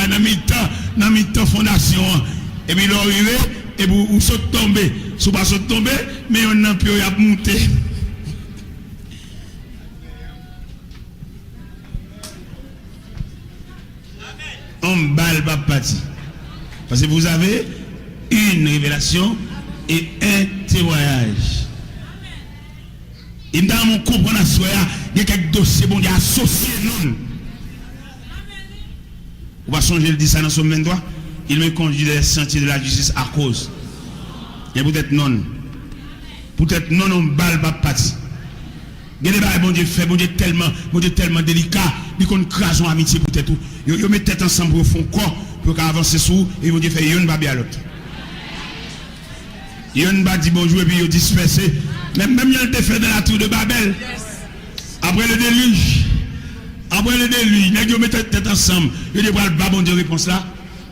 dans mi-temps fondation. Et puis l'arrivée, et vous sautez tomber. Si vous ne sautez pas tomber, mais on n'a plus à monter. On balle pas parti. Parce que vous avez une révélation et un témoignage. Et dans mon comprendre à soi, il y a quelques dossiers bon, il y a associé non. On va changer le dit ça dans son 23. Il me conduit dans les sentiers de la justice à cause. Et peut-être non. Peut-être non, on balle pas parti. Bon Dieu fait, bon Dieu tellement délicat, il qu'on crase en amitié peut-être tout. Ils mettent tête ensemble pour fond corps pour avancer sous et bon Dieu fait yon va bien l'autre. Yon va dire bonjour et puis ils dispersé. Même yon te fait dans la tour de Babel. Après le déluge, ils mettent tête ensemble. Ils disent bah bon Dieu réponse là.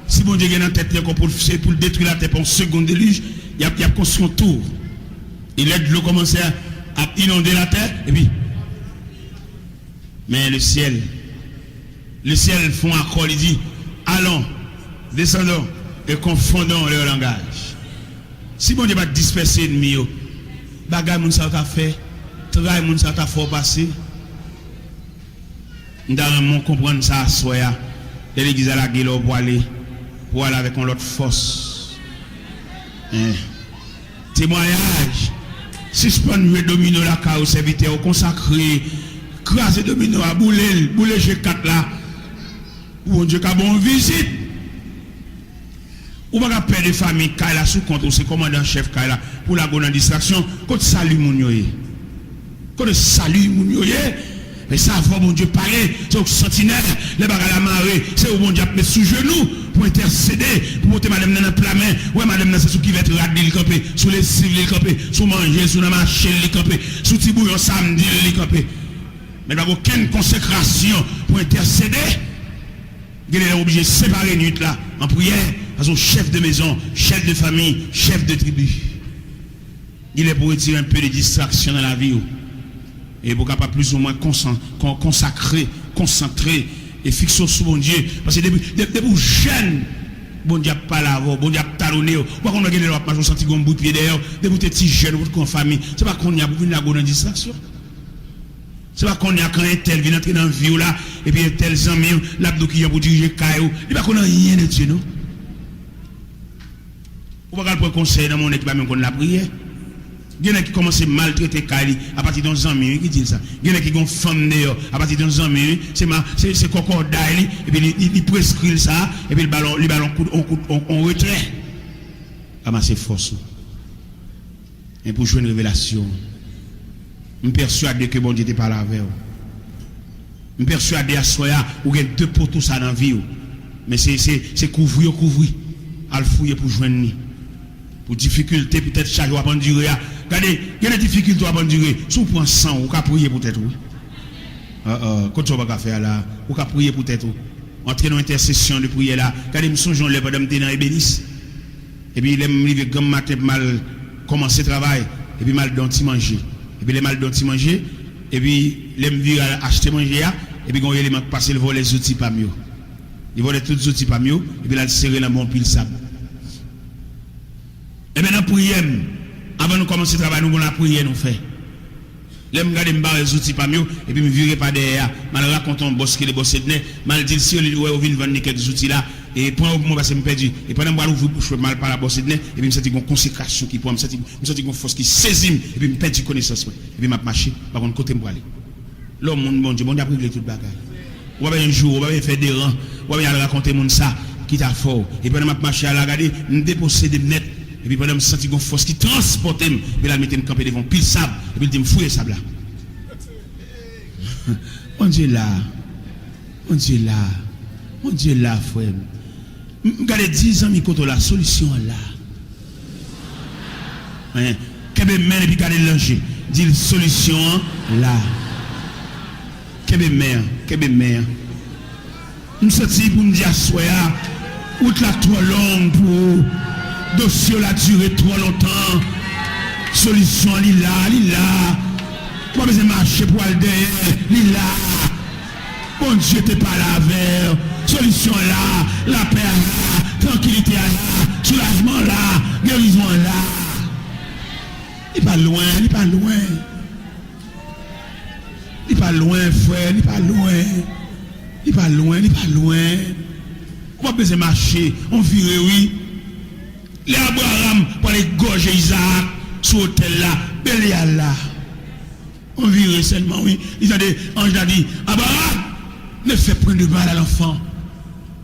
Si bon Dieu est dans tête pour détruire la tête pour un second déluge, il y a construit un tour. Il aide l'eau commencer à inonder la terre et puis mais le ciel font accord, il dit allons, descendons et confondons leur langage. Si bon Dieu va disperser l'ennemi, bagay moun sa ta fait, travail moun sa ta fort passer. Nous devons comprendre ça à soya. L'église à la gueule pour aller avec l'autre force. Témoignage. Suspendre le domino la car au serviteur consacré, craser domino à bouler G4 là. Ou Dieu qu'a bon visite. Ou pas perdre de famille Kaila sous compte c'est commandant chef Kaila pour la bonne distraction quand salut mon yoye. Quand salut mon yoye. Mais ça va bon Dieu parler, c'est au sentinelle, les bagages à marée, c'est au bon Dieu mettre sous genoux pour intercéder, pour monter madame dans le plat main, ouais madame c'est sous qui va être radé le camper, sous les civils le camper, sous manger, sous la marché le camper, sous tibouillon samedi le camper. Mais il n'y a aucune consécration pour intercéder. Il est obligé de séparer une nuit là en prière, parce que chef de maison, chef de famille, chef de tribu. Il est pour retirer un peu de distraction dans la vie. Et pour capable plus ou moins consacrer, concentrer et fixer sur bon Dieu. Parce que depuis jeune, bon Dieu pas là, bon Dieu talonné. Pourquoi on a gagné l'autre major senti un bout de pied d'ailleurs, depuis petit jeune, votre famille. C'est pas qu'on y a beaucoup de distraction. C'est pas qu'on y a quand un tel vient entrer dans la vie là, et puis un tel ami, l'abdou qui a pour diriger Kayo. Il pas qu'on a rien de Dieu, non? Ou pas qu'on conseil dans mon équipe, même qu'on la prière. Il y en a qui commencent à maltraiter Kali à partir d'un ami qui dit ça. Il y en a qui ont femme d'ailleurs à partir d'un ami, c'est cocordaille et puis il prescrit ça et puis le ballon on retrait. Ramasser force. Et pour jouer une révélation. Je suis persuadé que bon Dieu te parle avec vous. Je suis persuadé à soya ou il y a deux poteaux ça dans la vie. Mais c'est couvrir. À le fouiller pour joindre. Pour difficulté, peut-être chaque jour à endurer. Regardez, il y a des difficultés à endurer. Si vous prenez 100, vous pouvez prier peut-être. Quand on va faire là, vous pouvez prier peut-être. Entrer dans l'intercession de prière là. Regardez, je me souviens, je vais dans l'ébénis. Et puis, il me dit, comme matin, mal commencer le travail. Et puis, mal d'anti manger. Et puis, les mal d'anti manger. Et puis, il me dit, acheter manger. Et puis, quand il m'a passé le vol, les outils pas mieux. Il volait tous les outils pas mieux. Et puis, il a serré dans mon pile sable. Et maintenant, prière, avant de commencer le travail, nous avons la prière, nous fait. Là, je regarde les outils pas mieux, et puis je ne pas derrière. Je raconte un boss qui est bossé de nez. Je dis, si on vient vendre quelques outils là, et pendant que je suis perdu, et pendant que je suis mal par la bosse de nez, et puis je me sens une consécration qui pour me sentir une force qui saisit, et puis je me perds connaissance. Et puis je marche, par contre, côté moi. L'homme, bon Dieu, bon Dieu, a privé tout le bagage. On va un jour, on va faire des rangs, on va raconter mon ça, qui t'a fort. Et pendant que je marche à la regarder, je déposséder net. Et puis pendant que je sens une force qui transporte, et puis là, je me camper devant pile sable, et puis je me fouille sable là. On Dieu là, frère. Regardez 10 ans, il la solution là. Qu'est-ce que et puis regardez l'ange. Dit solution là. Qu'est-ce que nous sommes pour nous dire, soya, outre la trop longue pour. Dossier la duré trop longtemps. Solution lila. Pas besoin de marcher pour aller derrière. Lila. Bon Dieu t'es pas la vers. Solution là. La paix là. Tranquillité là. Soulagement là. Guérison là. Il pas loin. Il pas loin frère. Il pas loin. Pas besoin de marcher. On vire oui. Les Abraham pour les gorges Isaac sur l'hôtel là, Bélial là. On vire seulement, oui. Ils ont dit, ange a dit, Abraham, ne fais point de mal à l'enfant.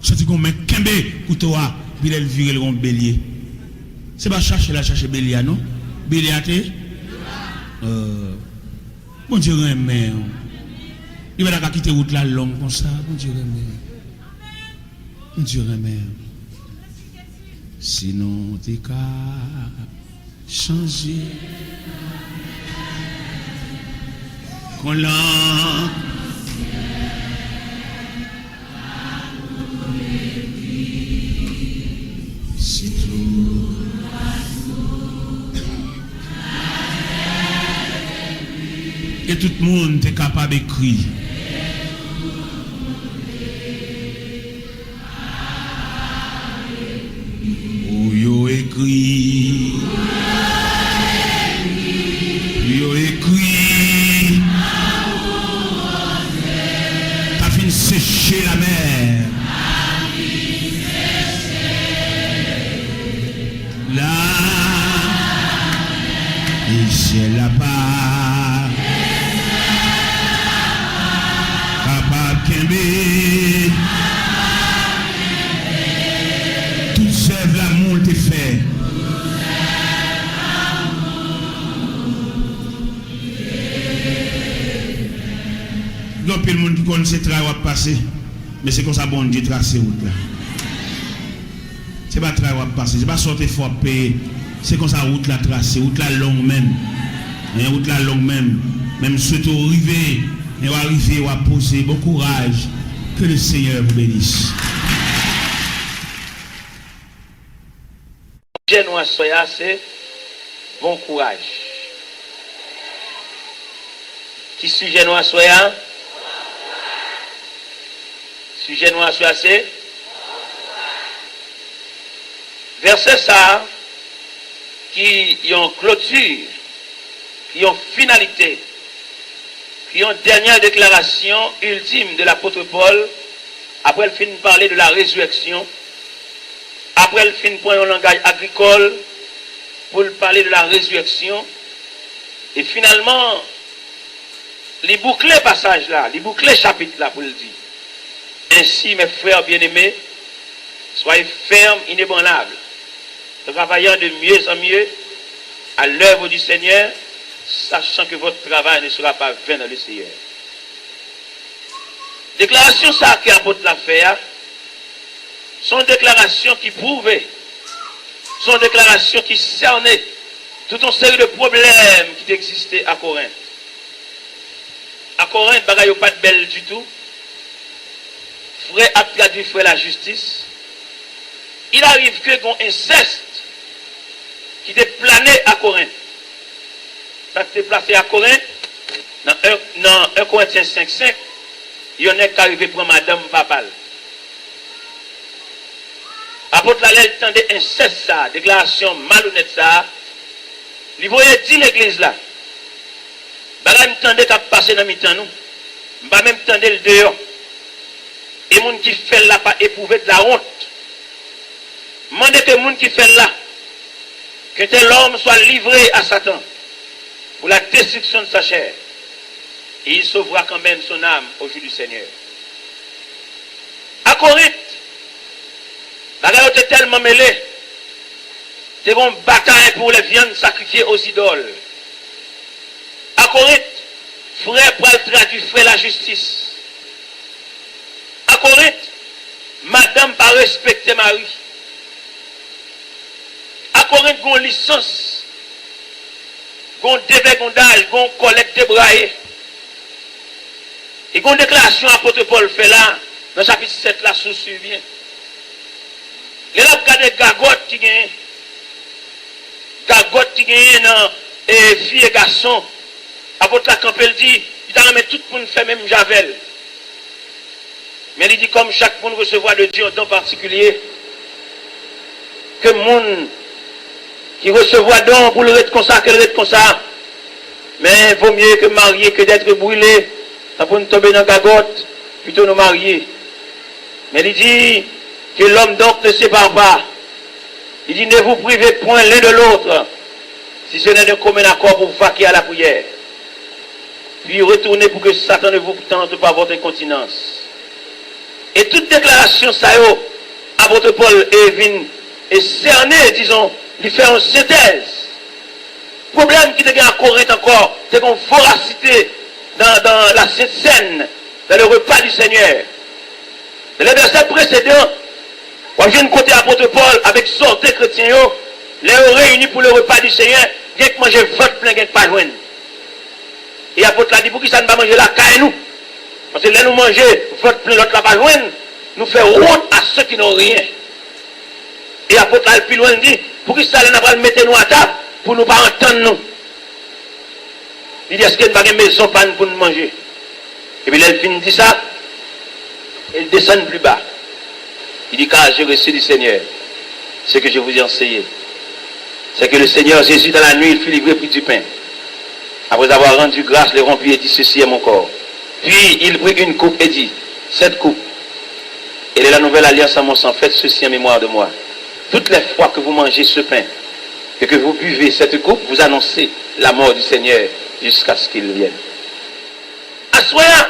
C'est qu'on met Kembe, couteau, puis elle vire le bélier. C'est pas chercher Bélial, non? Bélial, bon Dieu, remet. Il va quitter la route là longue comme ça. Bon Dieu, remet. Sinon, t'es qu'à changer. Qu'on l'a. C'est tout. Et tout le monde est capable d'écrire. Yo écrit. T'as fini sécher la mer. Là, et c'est là-bas. Capable qu'aimer. Tout serve l'amour t'es fait. Donc, le monde qui connaît ce travail va passer. Mais c'est comme ça, bon Dieu, tracer route là. C'est pas travail va passer. C'est pas sortir fort payer. C'est comme ça, route là tracée. Route là longue même. Route là longue même. Même surtout arriver. Et va arriver, va poser. Bon courage. Que le Seigneur vous bénisse. Genoa soya, c'est bon courage. Qui sujet nous soya? Sujet nous soya, c'est verset ça qui ont clôture, qui ont finalité, qui ont dernière déclaration ultime de l'apôtre Paul, après le fin de parler de la résurrection, après le fin de prendre un langage agricole pour parler de la résurrection, Et finalement, les bouclés passages là, les bouclés chapitres là pour le dire. Ainsi, mes frères bien-aimés, soyez fermes, inébranlables, travaillant de mieux en mieux à l'œuvre du Seigneur, sachant que votre travail ne sera pas vain dans le Seigneur. Déclaration ça que l'apôtre l'a fait, sont déclarations qui prouvaient, sont déclarations qui cernaient toute une série de problèmes qui existaient à Corinthe. À Corinthe, bagaille pas de belle du tout. Frère a traduit frère la justice. Il arrive que qu'on inceste qui était plané à Corinthe. Ça s'est placé à Corinthe, dans 1 Corinthiens 5,5, il y en a qui arrivé pour madame papal. Apôtre la tendait inceste ça, déclaration malhonnête ça. Il voyait dire l'église là. Bagay m'tendait qu'à passer dans mi-temps nous. M'pas même tendait le dehors. Et moun qui fait là pas éprouver de la honte. Mandez que moun qui fait là que tel homme soit livré à Satan pour la destruction de sa chair. Et il sauvera quand même son âme au jour du Seigneur. À Corinthe, bagay était tellement mêlé. C'est une bataille pour les viandes sacrifiées aux idoles. À Corinthe, frère pour traduire frère la justice. À Corinthe, madame pas respecter mari. À Corinthe, on licence, on dévergondage, on collecte de braille. Et une déclaration apôtre Paul fait là, dans le chapitre 7 là, sous bien. Les là, regardez gagotte qui gagne. Gagotte qui gagne dans filles et garçons. Apôtre la camp, il dit, il a mis tout le monde fait même javel. Mais il dit comme chaque monde recevoir de Dieu un don particulier, que le monde qui recevoir don pour le être comme ça, qu'elle être comme ça. Mais il vaut mieux que marier que d'être brûlé. Ça pour nous tomber dans la gagotte, plutôt nous marier. Mais il dit que l'homme donc ne sépare pas. Il dit ne vous privez point l'un de l'autre, si ce n'est d'un commun accord pour vaquer à la prière. Puis retournez pour que Satan ne vous tente pas votre incontinence. Et toute déclaration, ça y est, apôtre Paul est cerné, disons, lui fait une synthèse. Problème qui devient à Corinthe encore, c'est qu'on voracité dans la Sainte Seine, dans le repas du Seigneur. Dans les versets précédents, on vient de côté apôtre Paul avec sorte chrétiens, les réunis pour le repas du Seigneur, il y a que manger votre plein, il y a que pas joindre. Et l'apôtre l'a dit, pour qui ça ne va manger la caille nous? Parce que là nous manger votre plein, l'autre là pas joindre, nous fait honte à ceux qui n'ont rien. Et l'apôtre là, plus loin dit, pour qui ça ne va pas mettre nous à table, pour nous pas entendre nous. Il dit, est-ce qu'il n'y a pas de maison pour nous manger? Et puis là, il finit dit ça, il descend plus bas. Il dit, car j'ai reçu du Seigneur ce que je vous ai enseigné. C'est que le Seigneur Jésus, dans la nuit, il fut livré, prit du pain. Après avoir rendu grâce, le rompit et dit, ceci est mon corps. Puis il prit une coupe et dit, cette coupe, elle est la nouvelle alliance à mon sang, faites ceci en mémoire de moi. Toutes les fois que vous mangez ce pain et que vous buvez cette coupe, vous annoncez la mort du Seigneur jusqu'à ce qu'il vienne. À ce moment-là,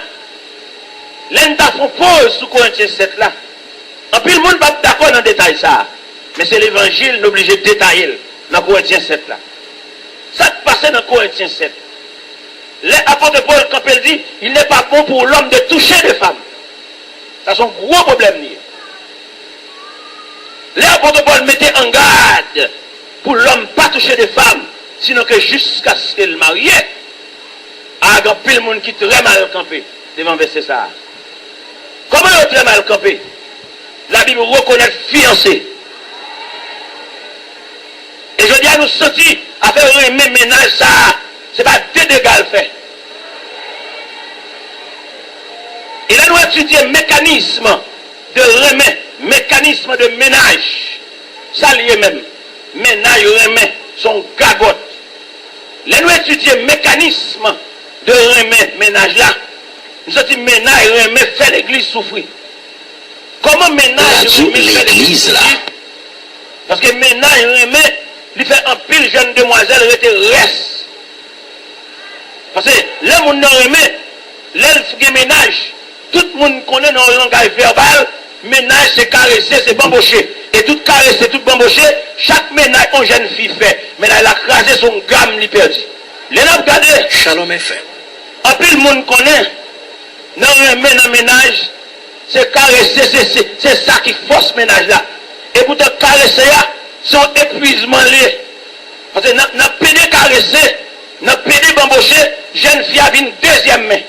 l'un font pause sous Corinthiens 7 là. En plus, le monde va d'accord dans le détail ça. Mais c'est l'évangile l'obligé de détailler dans Corinthiens 7 là. Ça se passait dans Corinthiens 7. L'apôtre Paul, quand il dit, il n'est pas bon pour l'homme de toucher des femmes. Ça, c'est un gros problème. L'apôtre Paul mettait en garde pour l'homme pas toucher des femmes, sinon que jusqu'à ce qu'elle marie, à grand pile monde qui très mal campé devant verset ça. Comment il est très mal campé? La Bible reconnaît fiancé. Et je dis à nous sortir à faire un même ménage, ça, c'est pas deux dégâts fait. Et là, nous étudions mécanisme de remet, mécanisme de ménage. Ça lié même. Ménage, remet, son gagote. Là, nous étudions mécanisme de remet, ménage là. Nous étudions ménage, remet, fait l'église souffrir. Comment ménage, remet, fait l'église là? Parce que ménage, remet, il fait un pile jeune demoiselle, reste. Parce que le monde n'a remet, l'elfe ménage, tout le monde connaît dans le langage verbal, ménage c'est caresser, c'est bambocher. Et tout caresser, tout bambocher, chaque ménage qu'une jeune fille fait, mais là, elle a crasé son gamme, il perdu. Les gens regardez. Shalom FM. En plus, le monde connaît, dans le ménage, c'est caresser, c'est ça qui force le ménage là. Et pour te caresser, c'est un épuisement lié. Parce que dans le pédé caresser, dans le pédé bambocher, jeune fille a une deuxième main.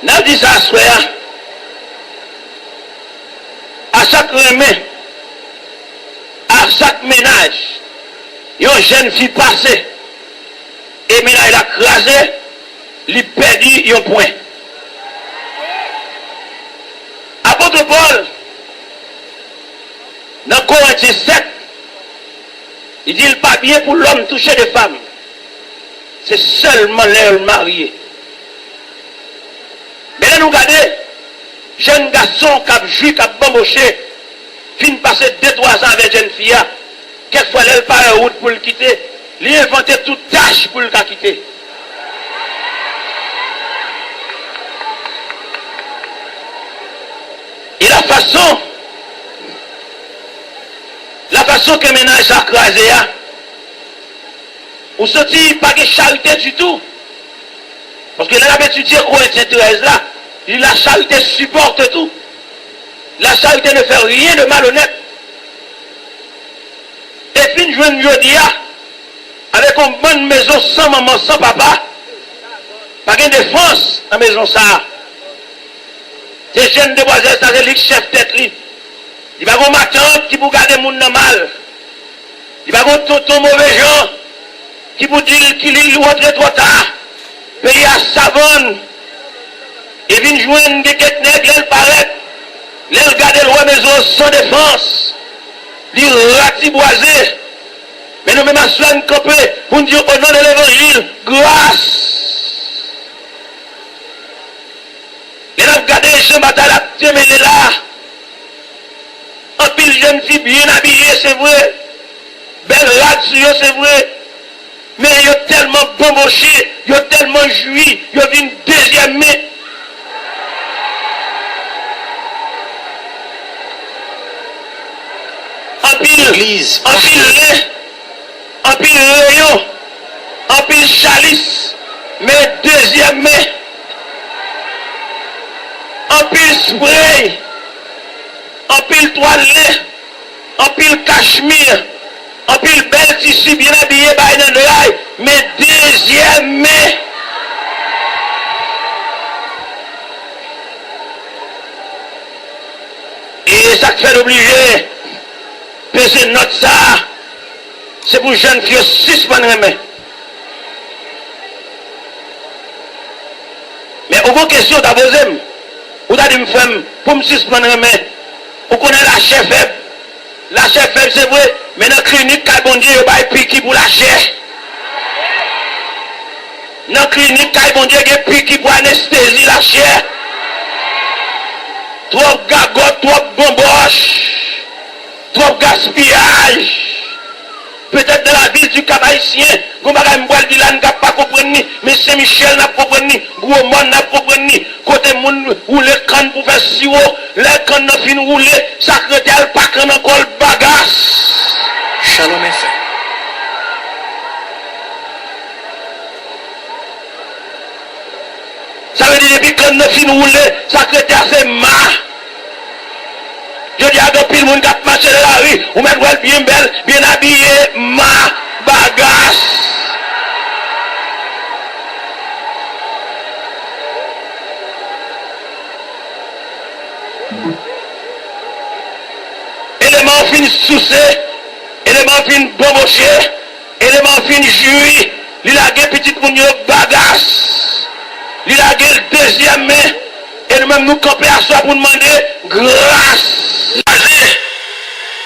N'a dit ça, soir. À chaque remède, à chaque ménage, il y a une jeune fille passée. Et maintenant, il a crasé, il a perdu un point. Apôtre Paul, dans Corinthiens 7, il dit il n'est pas bien pour l'homme toucher des femmes. C'est seulement l'air marié. Mais là, nous regardons, jeune garçon qui a joué, qui a bamboché, fin passer 2-3 ans avec jeune fille, quelquefois elle part en route pour le quitter, il a inventé toute tâche pour le quitter. Et la façon que le ménage a crasé, ou sorti pas de charité du tout. Parce que là, on a étudié Corinthiens 13 là, la charité supporte tout. La charité ne fait rien de malhonnête. Et puis, je viens dire, avec une bonne maison sans maman, sans papa, pas de défense dans la maison ça. Ces jeunes demoiselles, ça c'est le chef tête. Il va y avoir ma tante qui vous garder le monde mal. Il va y avoir tonton mauvais gens qui vous dit qu'il est rentré trop tard. Pays à savonne. Et vient joindre des têtes nègres, elle paraît. Elle regarde le roi maison sans défense. Il ratiboisé. Mais nous même à soigner camper pour nous dire au nom de l'évangile, grâce. Elle a regardé les chambres à la témélé là. En pile jeune fille bien habillée, c'est vrai. Belle radio, c'est vrai. Mais il y a tellement bamboché, il y a tellement joui, il y a une deuxième main. En pile, en pile rayon, en pile chalice, mais deuxième main. En pile spray, en pile toilette, en pile cachemire, en pile bel tissu bien habillé par une oreille, mais deuxième main. Et ça te fait obligé, peser note ça, c'est pour jeunes filles 6 bonnes mains. Mais aucune question t'as posé. Ou t'as dit me faire pour me suspendre mes mains. Ou connaît la chair faible. La chair faible c'est vrai. Mais dans la clinique, bon Dieu, il y a piqué pour la chair. Dans la clinique, bon Dieu, il y a piqué pour anesthésie la chair. Trop gagotte, trop bamboche. Trop gaspillage. Peut-être dans la ville du Cap-Haïtien, on va me dire n'a pas compris, mais Saint-Michel n'a pas compris, gros monde n'a pas compris, côté monde où les cannes pour faire sirop, les cannes n'a fin rouler, secrétaire pas qu'on encore le bagasse. Shalom FM. Ça veut dire depuis qu'on n'a fin rouler, secrétaire c'est ma. Je dis à pile monde qui a marché dans la rue, ou même bien belle, bien habillé, ma bagasse. Élément fin soucé, élément fin bamboché, élément fin jury, il a des petites mounio bagasse, il a des deuxième main, et nous-mêmes nous camper à soi pour demander grâce.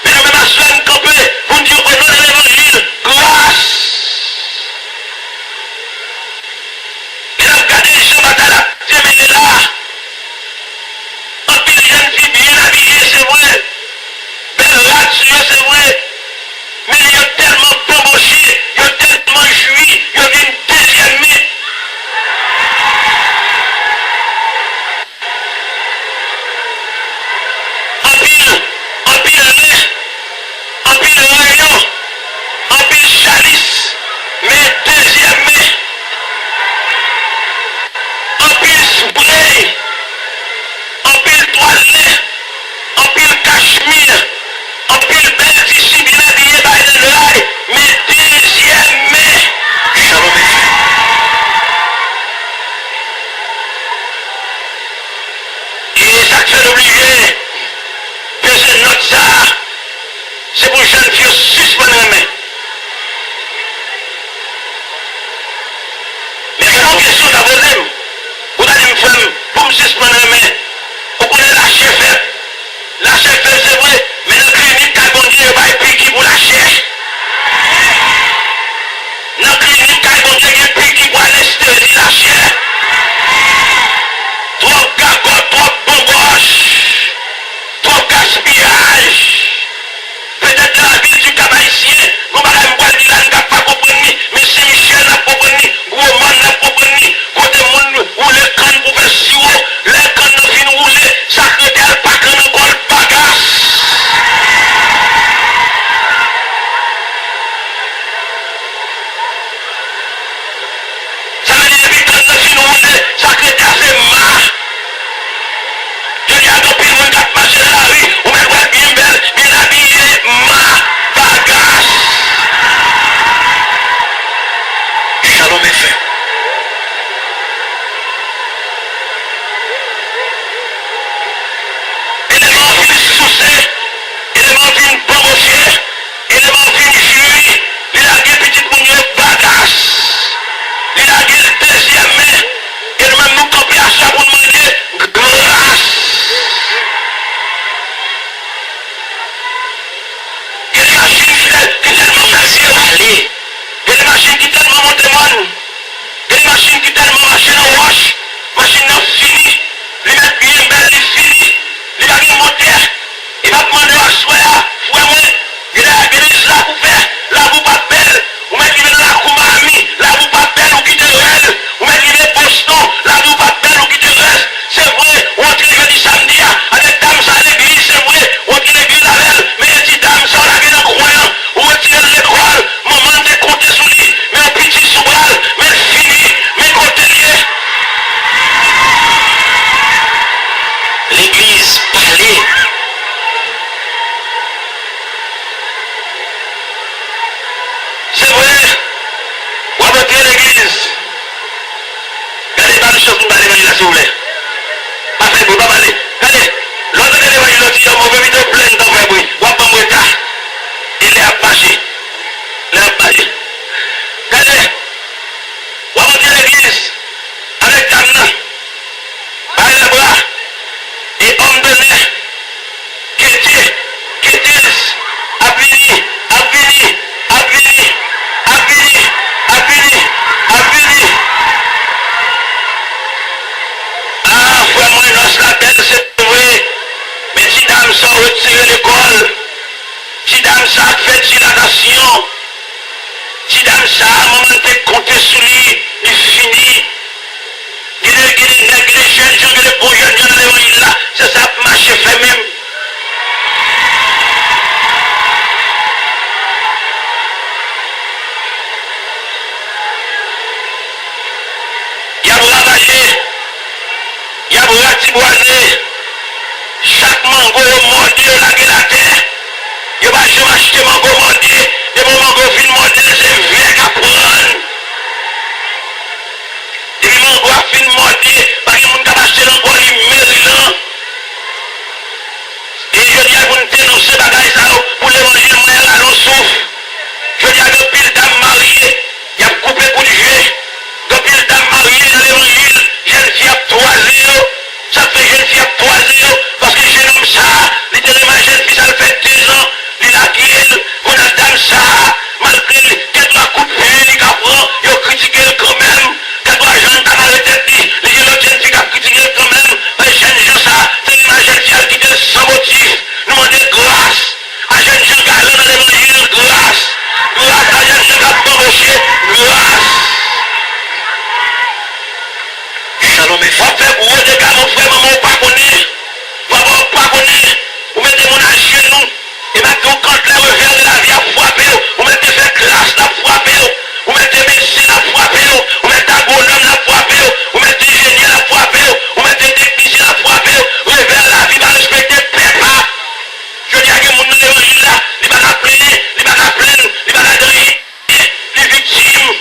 Mais nous même à soi nous camper pour dire au nom de l'évangile, grâce. Il a regardé les gens à la témélé là. En pile jeune fille bien habillée, c'est vrai. Belle radio, c'est vrai. Mais il y a tellement bamboché, il y a tellement joui, il y a une deuxième main. Shalom FM. Élément vin soucé, élément vin bamboché, élément vin jury, il a gagné petit moun yo bagasse. Il a gagné le deuxième mai, et nous-mêmes nous camper à ça pour demander grâce. Il y a des machines qui tellement merci aller. Il y a des machines qui tellement montent monde. Il y a des machines qui tellement machine en roche, machine en fini, les mettre bien belle, les fini. Il va bien monter, il va demander à soi, moi, il a des là pour faire, là pour pas belle, ou mettre dans la Koumami, là pour pas belle, ou quitter elle, ou mettre les Boston, là pour pas belle, ou quitter reste. C'est vrai, on entre le samedi, avec dame ça à l'église, c'est vrai, on entre l'église avec elle, mais il dit dame ça, on a bien croyant, ou retirer l'école, maman de compter sous lui, mais un petit sous-bral, mais fini, mais côté lié. L'église parlait. C'est vrai. On va monter l'église. Regardez pas les choses pour aller là s'il vous plaît. Pas fait pour pas aller. Regardez. L'autre de l'évangile dit on va vite plein dans vrai bruit. On va pas mourir. Il est apaché. Il est apaché. Regardez. On va monter l'église avec Damna. Par les bras. Et homme donné, qui Ah, frère, moi, la tête, c'est vrai. Mais si dame ça retire l'école, si dame ça fait dilatation, si dame ça, maman te compter sur lui, il finit. Il y a des jeunes gens, des bons jeunes gens dans l'évangile là, c'est ça que marche fait même. Il y a ravagé, il y a ratiboisé, chaque mango mordu, lagué la terre. Il va jamais acheter mango mordu, des bons mango fin mordu, c'est vieux qu'à prendre. Et les mango à fin mordu, parce que les gens qui achètent encore les Maryland. Et je dis à vous dénoncer bagaille ça pour l'évangile, moi là, l'on souffre. Je dis à vous pile dame mariée, il y a coupé pour le jeu. Depuis le dame mariée dans l'évangile, jeune fille a 3 0. Ça fait jeune fille a 3 0. Parce que jeune homme ça, littéralement jeune fille ça le fait 2 ans. Il a guéri, on a dame ça, malgré qu'elle doit couper, il apprend, il a critiqué quand même. Qu'elle doit jeune dame arrêter, les jeunes filles a critiqué quand même. Les jeunes gens ça, c'est une jeune fille qui était sans motif. Nous demandons grâce. À jeune gens qui a dans l'évangile, grâce. Grâce à jeune gens qui a embauché, grâce. Shalom On FM. fait gros dégâts, mon frère, maman, pas connaît. Papa, pas connaît. Vous mettez mon âge chez nous. Et maintenant, quand les revers de la vie a frappé, vous mettez fait classe à frapper. Vous mettez médecine à frapper. Vous mettez agronome à frapper. Vous mettez ingénieur à frapper. Vous mettez technicien à frapper. Revers de la vie va respecter PEPA. Je dis à que mon évangile là, il va la plaindre, il va la plaindre, il va la donner. Les victimes,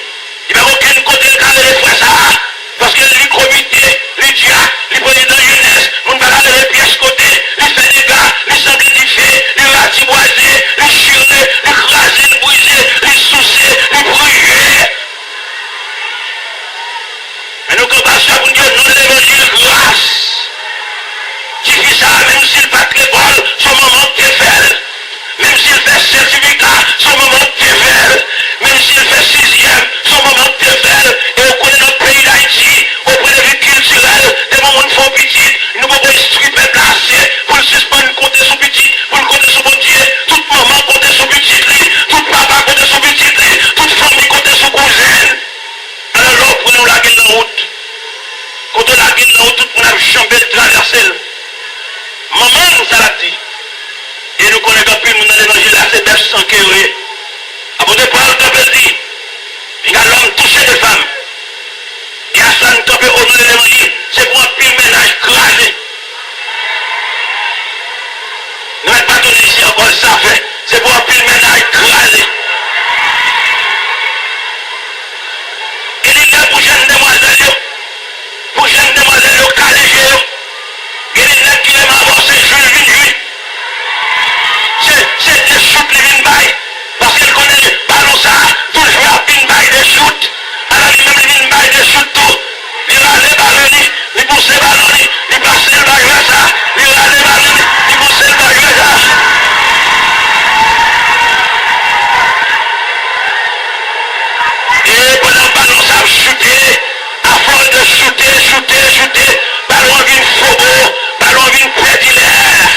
il va aucun côté le carré de frère ça. Parce que lui comité, lui diacre, lui président jeunesse, on va garder les pièces côté, lui fait des gars, lui sanctifier, lui ratiboiser, lui chirer, lui craser, lui briser, lui soucier, lui brûler. Mais nous combattons ça pour dire non l'évangile grâce. Qui fait ça, même s'il pas de l'école, son moment qui est fait. Même s'il fait certificat, son moment qui est fait. Même s'il fait 6e, son moment qui est fait. Et on connaît notre pays d'Haïti, au point de vue culturel, des moments de font petit, nous pouvons instruire peuple assez, pour le suspendre, compter sur petit, pour le compter sur bon Dieu, toute maman compter sur petit, toute papa compter sur petit, toute famille compter sur cousin. Alors là, prenons la gueule en route. Quand on la gueule en route, tout le monde a chambé de traverser. Maman, ça l'a dit. Et nous connaissons plus le monde dans l'évangile, là, c'est bête sans cœur. Après de parole, le dit, il y a l'homme touché des femmes. Et à ça, nous tombons au nom de l'évangile, c'est pour un pile ménage crasé. Ne mettez pas tout ici encore, ça fait. C'est pour un pile ménage crasé. Et pousse le ballon, il passe le ballon ça, il rate le ballon, il pousse le ballon ça. Et pendant le ballon ça chuté, à force de chuter, ballon vient faux, ballon vient pédilaire.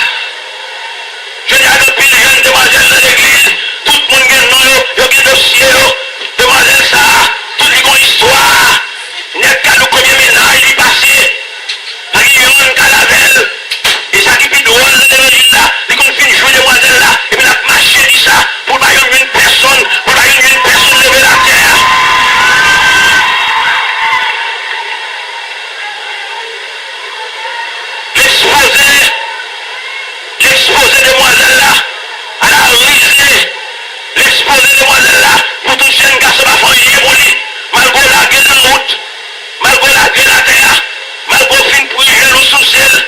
Je dis à depuis les jeunes demoiselles de l'église, tout le monde gagne non, il y a un dossier, demoiselle ça, tout le monde histoire, n'est qu'à nous combien ménage il passé, il y a un calavelle, et ça qui est drôle de l'église là, il continue de jouer demoiselle là, et puis il a marché dit ça, pour pas une personne, lever la terre. L'exposé demoiselle là, à la risée, l'exposé demoiselle là, pour tout jeune garçon à faire une ébolie, malgré la gueule en route, malgré la gueule à terre, malgré fin pour y genoux sous ciel,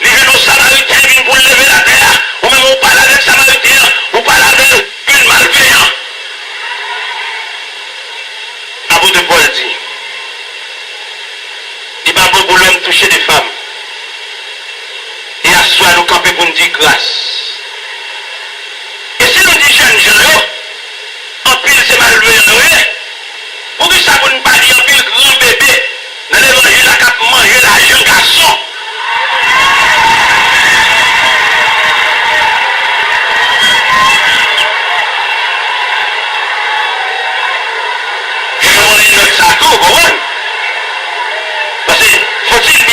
les genoux samaritains viennent pour lever la terre, ou même on parle avec samaritain, on parle avec une malveillante. À bout de Paul dit, il va pas pour l'homme toucher des femmes. Et à soi nous camper pour nous dire grâce. Et si nous disons jeunes gens, en pile c'est malveillant, pour que ça ne pas dire en pile grand bébé, dans l'évangile à cap manger l'argent garçon. Je vais demander notre sac, vous comprenez? Parce que faut-il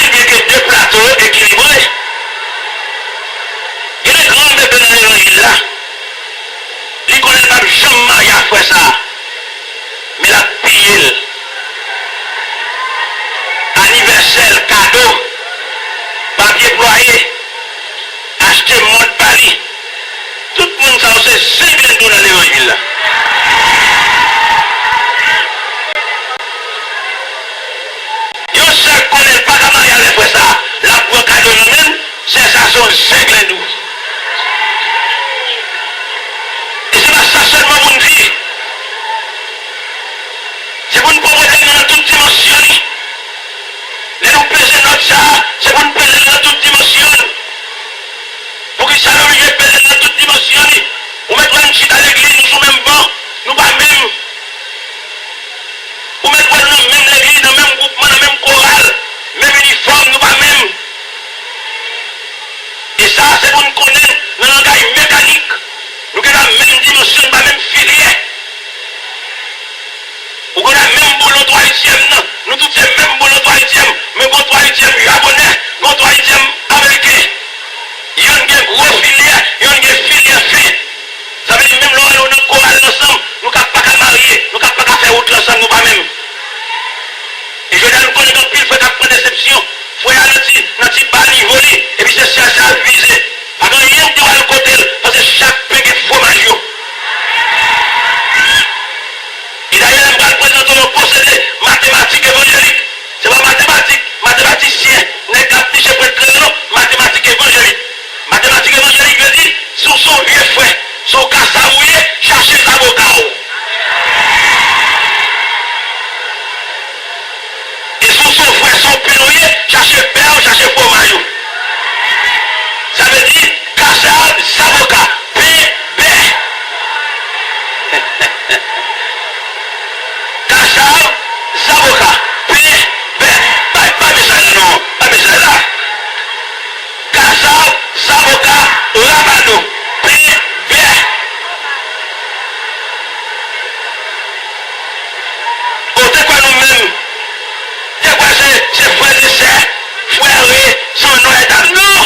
bien que deux plateaux équilibrés? Il y a des grands bébés dans l'évangile là. Ils connaissent pas jamais marié à faire ça. Mais la pile. Anniversaire, cadeau, papier ployé, acheter mode Paris. Tout le monde ça c'est 5 dans l'évangile là. Yo se connaît pas comment il allait faire ça. La pour cadeau nous-mêmes, c'est ça son 5 nous. Et c'est pas ça seulement pour nous dire. C'est pour nous proposer dans toute dimension. Les nous peser notre ça, c'est pour nous peser dans toute dimension. Pour que ça nous peser dans toute dimension. On met un petit à l'église, nous sommes même bons, nous pas même. On met dans même l'église, dans le même groupement, dans le même chorale, même uniforme, nous pas même. Et ça, c'est pour nous connaître dans le langage mécanique. Nous avons la même dimension, pas même filière. Nous avons la même boulot 3e, nous tous les mêmes boulot 3e, mais bon 3e japonais, bon 3e américain. Il y a une grosse filière, il y a une filière fin. Ça veut dire même là, nous sommes chorale ensemble, nous ne pouvons pas marier, nous ne pouvons pas faire autre ensemble, nous pas même. Et je vais nous connaître dans le pile, il faut qu'on déception. Il faut y aller dans un petit bas niveau, et puis c'est ça à viser. Pas qu'il y ait un qui va le côté, parce que chaque pays est fromage. Et d'ailleurs, je vais présenter le procédé mathématique évangélique. Ce n'est pas mathématique, mathématicien, n'est pas petit pour le mathématique évangélique. Mathématique évangélique veut dire, sur son vieux frère, son cassavouillé, chercher les avocats. Et sur son frère, son pélouillé, chercher père, chercher fromage. Ça veut dire, cassave, avocat, P.B. Cassave, avocat, P.B. Pas besoin de non, pas besoin de là. Cassave, avocat, Rabano, P.B. Côté quoi nous-mêmes? C'est quoi c'est frère de sœur, frère, son nom est à non.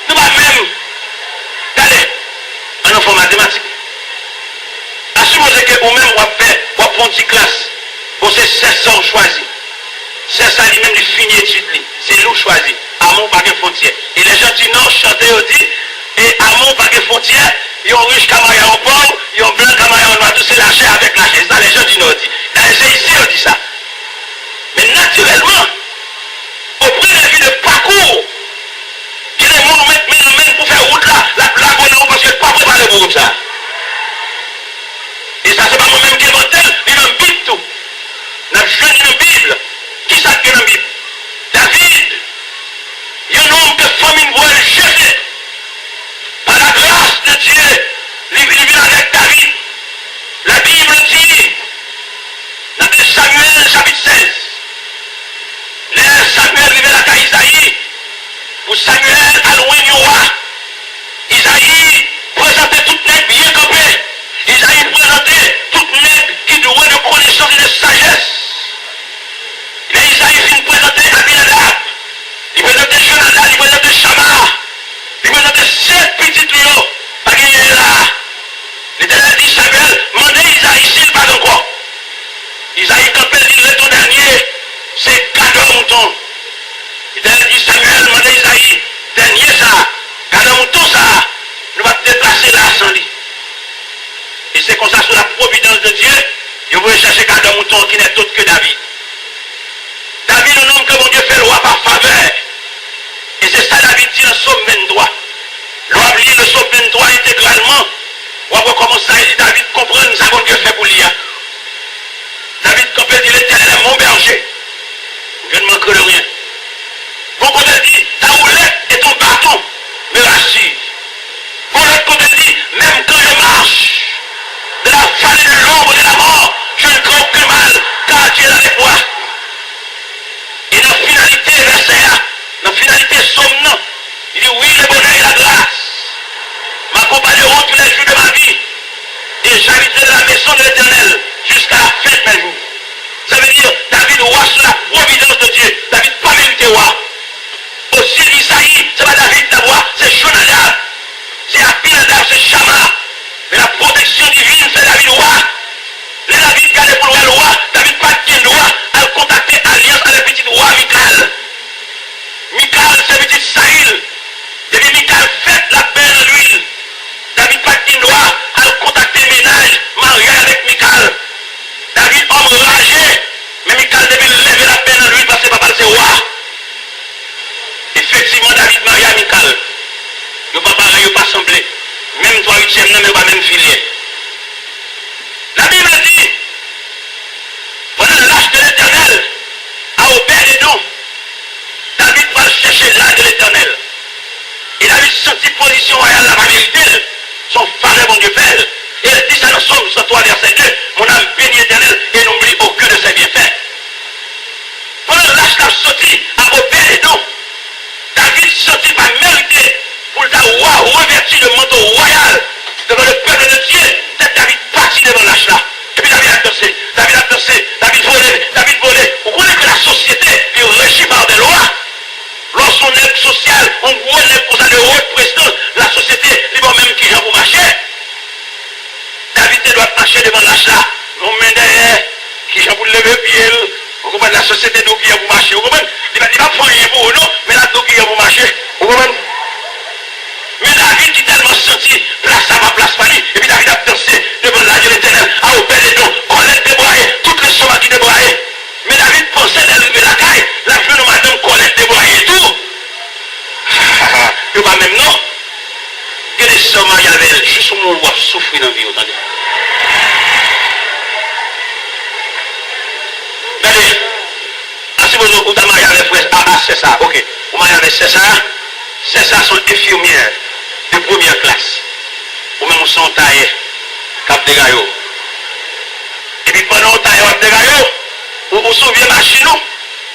Nous pas même. Regardez, un enfant mathématique. À supposer que vous-même, vous avez une petite classe. Vous c'est 700 choisi. 700 lui-même, il finit étude. C'est nous choisi. Amour pas de frontière. Et les gens disent non, chanter, dit. Et amour pas de frontière. Ils ont riche comme ils ont pauvre. Ils ont blanc comme ils ont noir. Tout c'est la chair avec la chair. Ça, les gens disent non. C'est ici, on dit ça. Mais naturellement, au prélevé de parcours, il y a des gens qui mettent pour faire route là, la bonne parce que pas préparé pour ça. Et ça, c'est pas moi-même qui ai inventé, il a un bit tout. N'a jeune pour Samuel à loin du roi. Isaïe présentait tout nègre bien campé. Isaïe présentait tout nègre qui doit de connaissance et de sagesse. Mais Isaïe vient présenter Abinadab. Il présentait Jonathan, il présentait Shama. Il présentait 7 petits lions. Pas gagné là. L'Éternel dit Samuel, mandez Isaïe s'il pas encore. Isaïe campé dit le tout dernier, c'est cadeau mouton. L'Éternel dit Samuel, mandez Isaïe, dernier ça, cadeau mouton ça, nous va déplacer là sans lui. Et c'est comme ça sous la providence de Dieu, vous pouvez chercher cadeau mouton qui n'est autre que David. David, un homme que mon Dieu fait loi par faveur. Et c'est ça David dit dans le psaume 23. L'on lit le psaume 23 intégralement. On va comment ça dit David comprendre ça que Dieu fait pour lui. David quand dit l'Éternel est mon berger. Je ne manquerai de rien. Bon côté dit ta roulette et ton bâton me rassurent. Bon l'autre côté dit même quand je marche de la vallée de l'ombre de la mort, je ne crains aucun mal car tu es dans les bois. Et dans la finalité verset 1, dans la finalité somme, il dit oui le bonheur et la grâce m'accompagneront tous les jours de ma vie et j'habiterai dans la maison de l'Éternel jusqu'à la fin de mes jours. Ça veut dire David roi sous la providence de Dieu. David pas mérité roi. Aussi Isaïe, c'est pas David d'abord, c'est Jonathan, c'est Abinadab, c'est Shama. Mais la protection divine, c'est David roi. Les David gardé pour le roi, David pas de roi, à contacter alliance avec le petit roi Michal. Michal, c'est petit Saïl. Depuis Michal fait la paix en l'huile. David pas de roi, à contacter ménage, marié avec Michal. David homme ragé, mais Michal devait lever la peine en lui parce que papa c'est roi. Effectivement, David marié à Michal. Il pas pareil, il pas semblé. Même toi, 8e, non, mais pas même filier. La Bible dit, pendant l'âge de l'Éternel, à Obed-Edom, David va chercher l'âge de l'Éternel. Et David sentit position royale la vérité, son frère mon Dieu père. Et il dit ça dans Somme 103, verset 2, mon âme bénit l'Éternel et n'oublie aucun de ses bienfaits. Pendant l'âge l'a sorti à Obed-Edom, David sortit par mérité pour le roi revêtu de manteau royal devant le peuple de Dieu. David partit devant l'âge là. Et puis David a dansé, David volé. Vous connaissez que la société est régie par des lois. Lorsqu'on est social, on voit comme ça de haute prestance, la société, les bon même qui vient pour marcher. David doit marcher devant l'achat. On met derrière, qui vient pour lever pied. Vous comprenez la société d'où qui vient pour marcher. Vous comprenez? Il va pas rien pour nous, mais là d'où qui vient pour marcher. Vous comprenez? Mais David qui tellement senti, place à ma place pas lui. Et puis David a dansé devant l'âge de l'Éternel, à Obed-Edom, Colette débraillée, toutes les sauvages qui débraillées. Mais David pensait d'élever la caille, la jeune madame Colette débraillée et tout. Il va même non. Il y a des sommes, il y avait juste où on va souffrir dans la vie, vous entendez? Regardez, si vous avez marié avec frère, c'est ça, ok. Vous mariez avec c'est ça sont infirmières de première classe. Ou même son taillé, cap de gaillot. Et puis pendant le taillé, cap de gaillot, vous souvenez machine,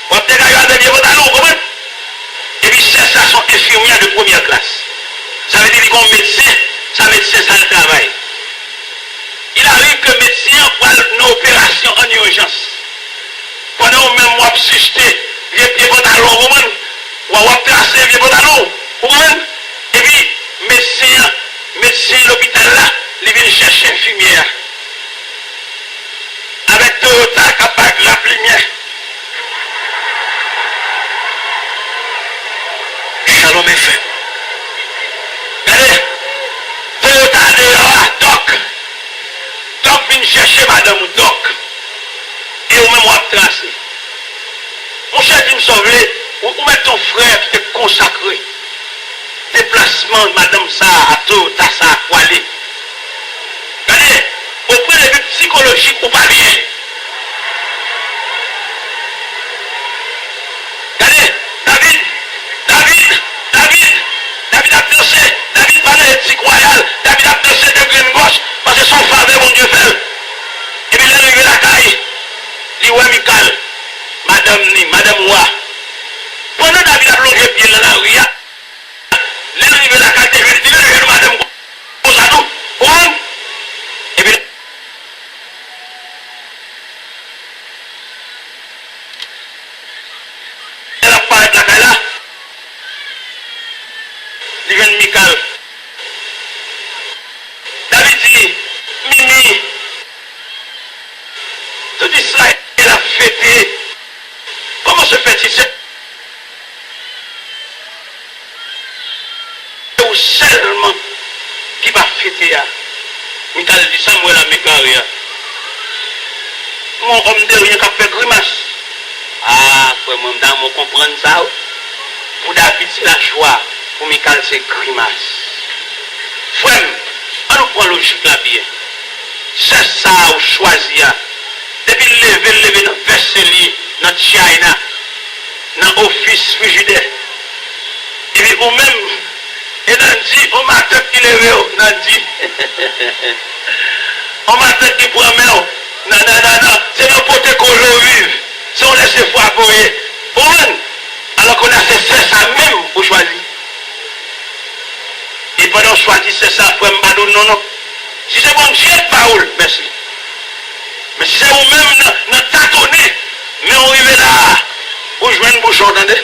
cap de gaillot avec des pantalons, vous comprenez? Et puis c'est ça sont infirmières de première classe. Ça veut dire qu'un médecin, ça médecin, ça le travail. Il arrive que le médecin va une opération en urgence. Pendant même moi suscité, les pantalons, ou à tracer les pantalons, et puis médecin l'hôpital là, il vient chercher infirmière. Avec Toyota capable de la lumière. Shalom FM. Regardez, Toyota dehors, Doc vient chercher madame Doc. Et ou même on va tracer. Mon cher dit me sauver, ou mettre ton frère qui t'est consacré. Déplacement de madame ça à Toyota ça à Kuali. Regardez, au point de vue psychologique ou pas bien. Regardez, David a dansé, David parlait d'éthique royale, David a dansé de green gauche, parce que son faveur, mon Dieu fait. Et puis il est arrivé à la caille, il dit, ouais, Michal, madame moi. Pendant David a plongé pied dans la rue, Israël a fêté. Comment se fait-il? C'est ou seulement qui va fêter. Mais t'as dit Samuel à Mécaria. Mon homme de rien qui a fait grimace. Ah, frère, moi, je comprends ça. Pour David, c'est la joie. Pour Michael, c'est grimace. Frère, on nous prend logique là bien. C'est ça ou choisi. Depuis lever dans le verset, dans China, dans l'office frigidaire. Et puis, ou même, et dans dit, on m'a tête qui levé, dans dit, on m'a tête qui prend main. Non, c'est nos potes qu'on vive. Si on laisse voir pour eux, alors qu'on a c'est ça même pour choisir. Et pendant choisir c'est ça, pour m'badou, non. Si c'est bon Dieu, Paul, merci. Mais si c'est vous-même, notre tâtonner, mais on arrive là, pour jouer une bouche, entendez?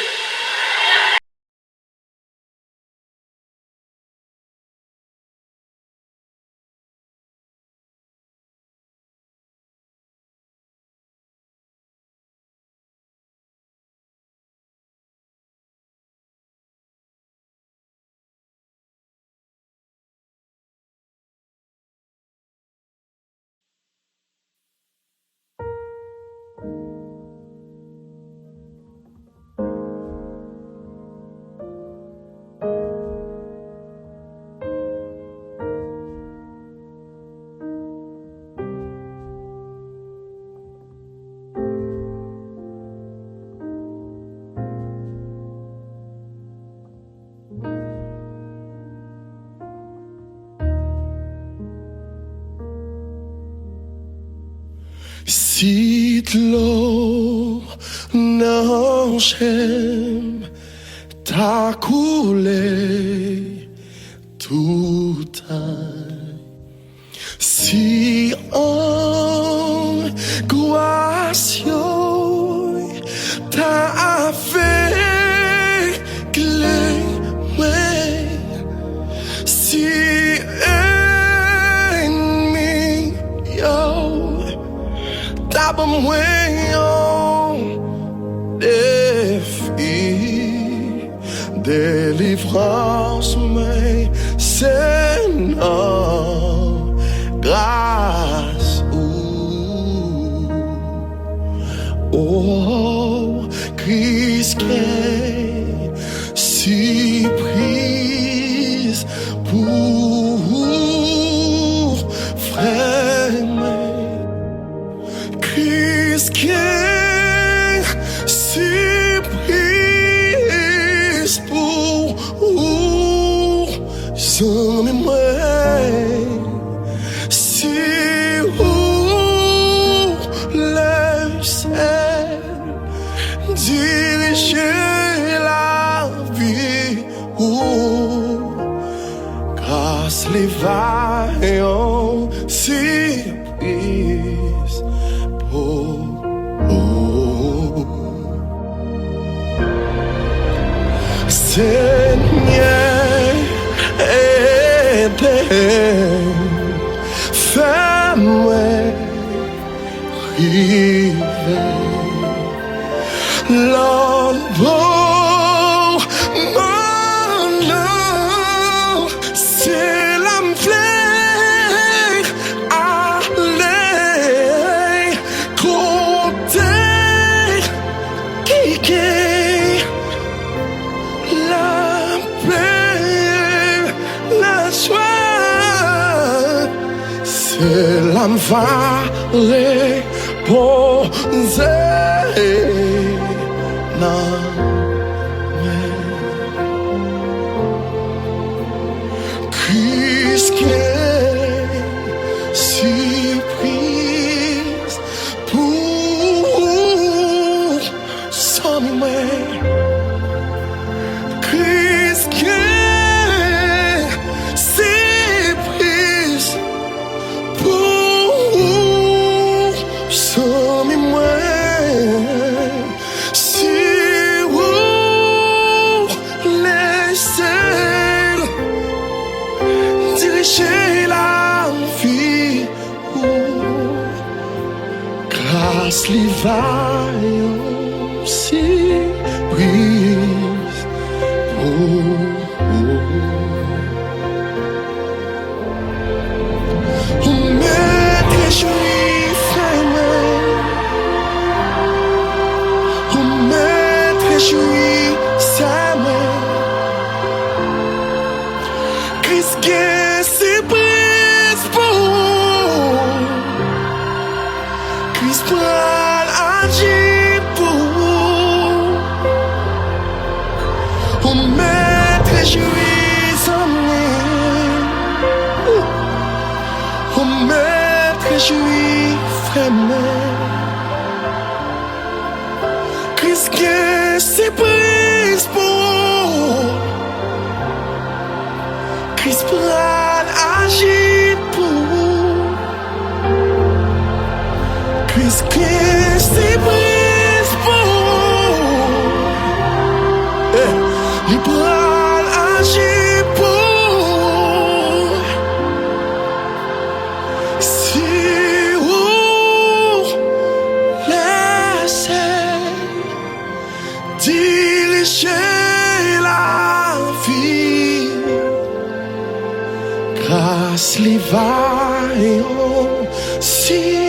Si l'eau non j'aime t'a coulé tout temps. Si angoisse t'a fait clé, si ennemi t'as besoin défi, délivrance, mais c'est non grâce. Oh, Christ qui si prise pour frère. Christ qui si prise pour son mémoire. Si vous laissez diriger la vie, grâce les vaillants si prise pour Seigneur, aidez, fais-moi river l'envol, non, c'est l'âme fleur, allez, côté, qui la paix, la joie, c'est l'âme vallée posée dans mes Christ qui si prise pour son main. Christ qui si prise pour son mémoire. grâce li vaillons si brise pour maître juif aimé, pour maître juif s'aimé, Christ gagne si brise Christ pral agir pour mettre juif en pour mettre juif aimé. Christ gagne si brise pour Christ pral agir Christ si brise il pral agir si vous laissez diriger la vie, grâce les vaillants si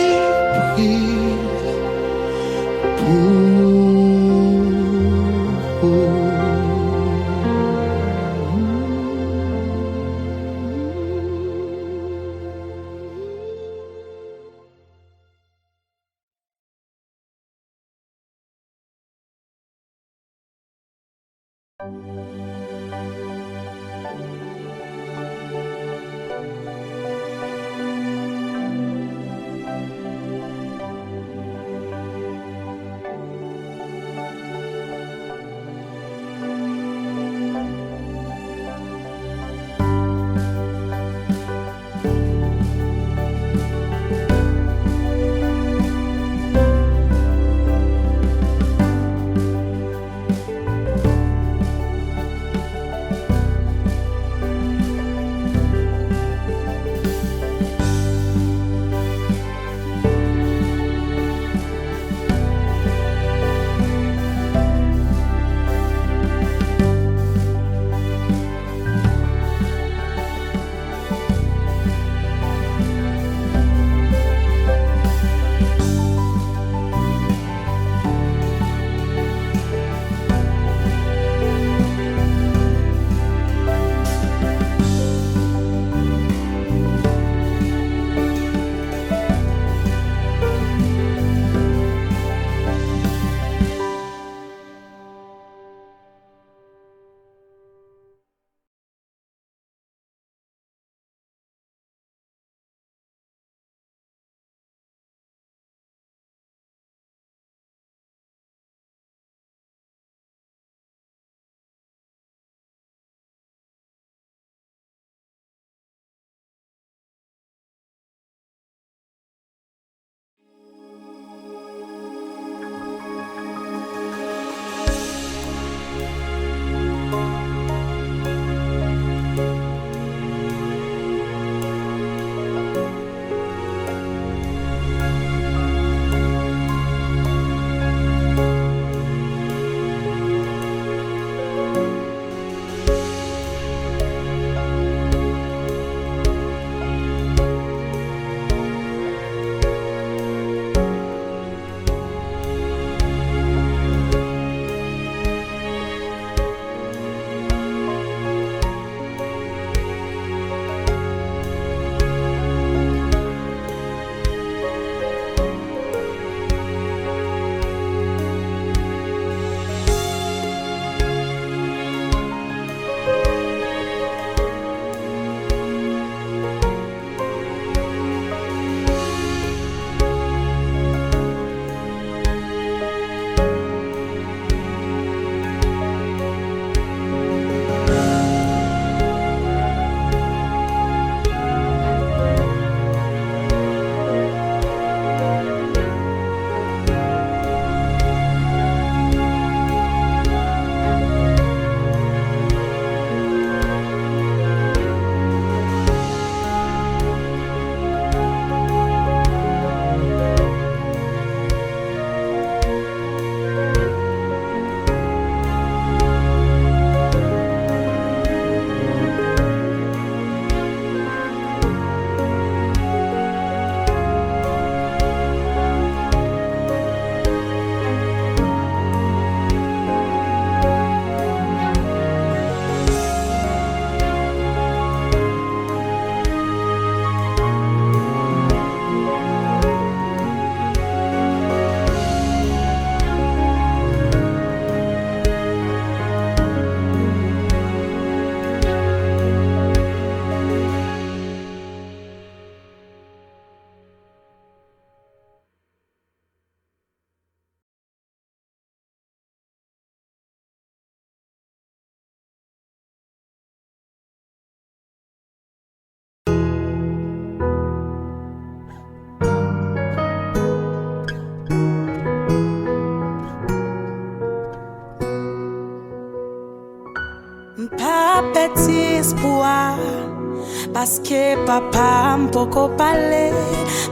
papa m'poko parler,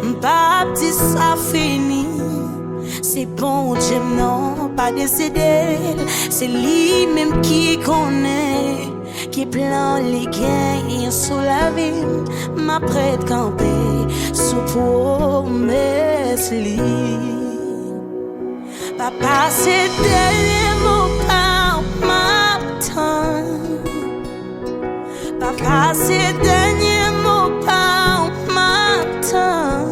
m'pas dit ça fini. C'est bon Dieu non pas décidé, c'est lui même qui connaît, qui plan les gains sous la vie, m'a prête camper sous promesse li. Papa c'est dernier mot par m'attend. Papa c'est dernier mot par m'attend.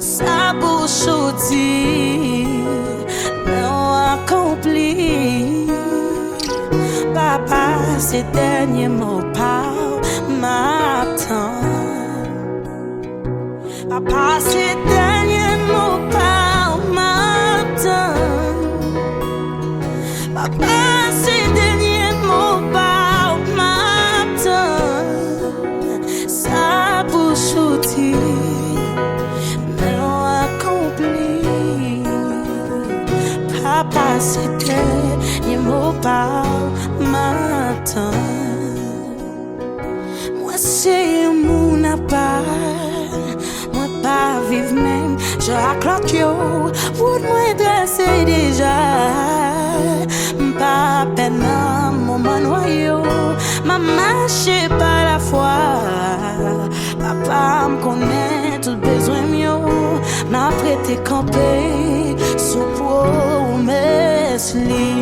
Sa bouche dit non accompli. Papa c'est dernier mot par m'attend. Papa c'est dernier mot par m'attend. Papa c'est dernier mot par m'attend. Sa bouche dit non accompli. Papa c'est dernier mot par m'attend. Moi c'est mon appart. Pas vivre même, je raccroche yo, pour moi dresser déjà. Pas peine mon manoyo, ma marche par la foi. Papa me connaît tout besoin mieux, m'a prêté camper sous promesse li.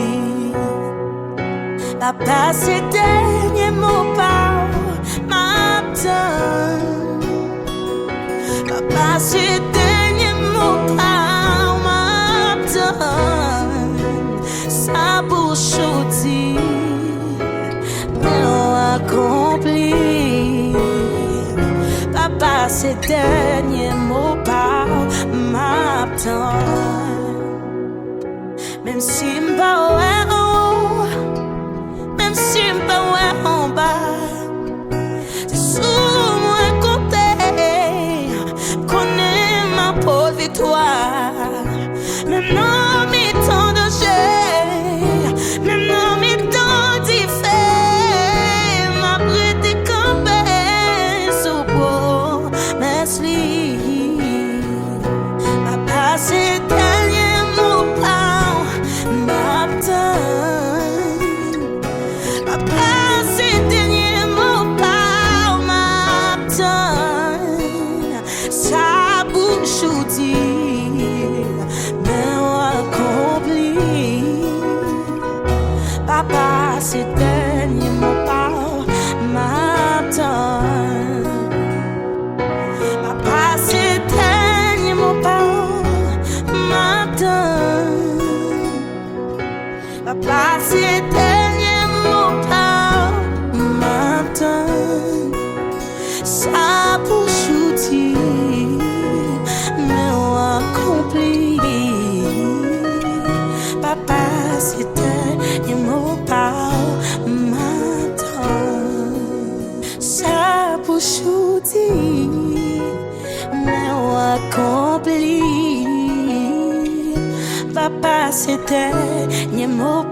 Papa c'est dernier mot par m'attend. Papa c'est dernier mot par m'attend. Sa bouche dit non accompli. Papa c'est dernier mot par m'attend. Même si m'pas ouais en haut, même si m'pas ouais en bas, c'est sous moi compter. Connais ma pauvre victoire. Même dans mes temps de jeu, même dans mes temps d'hiver, m'a prêté camper sous promesse li. Papa c'est dernier mot par m'attend. Papa c'est dernier mot par m'attend. Sa bouche dit non accompli. Papa c'est dernier mot par m'attend. Papa c'est dernier mot par m'attend. Papa c'est dernier mot par m'attend. Sa bouche dit non accompli. Papa c'est dernier mot par m'attend. Sa bouche dit non accompli. Papa c'est dernier mot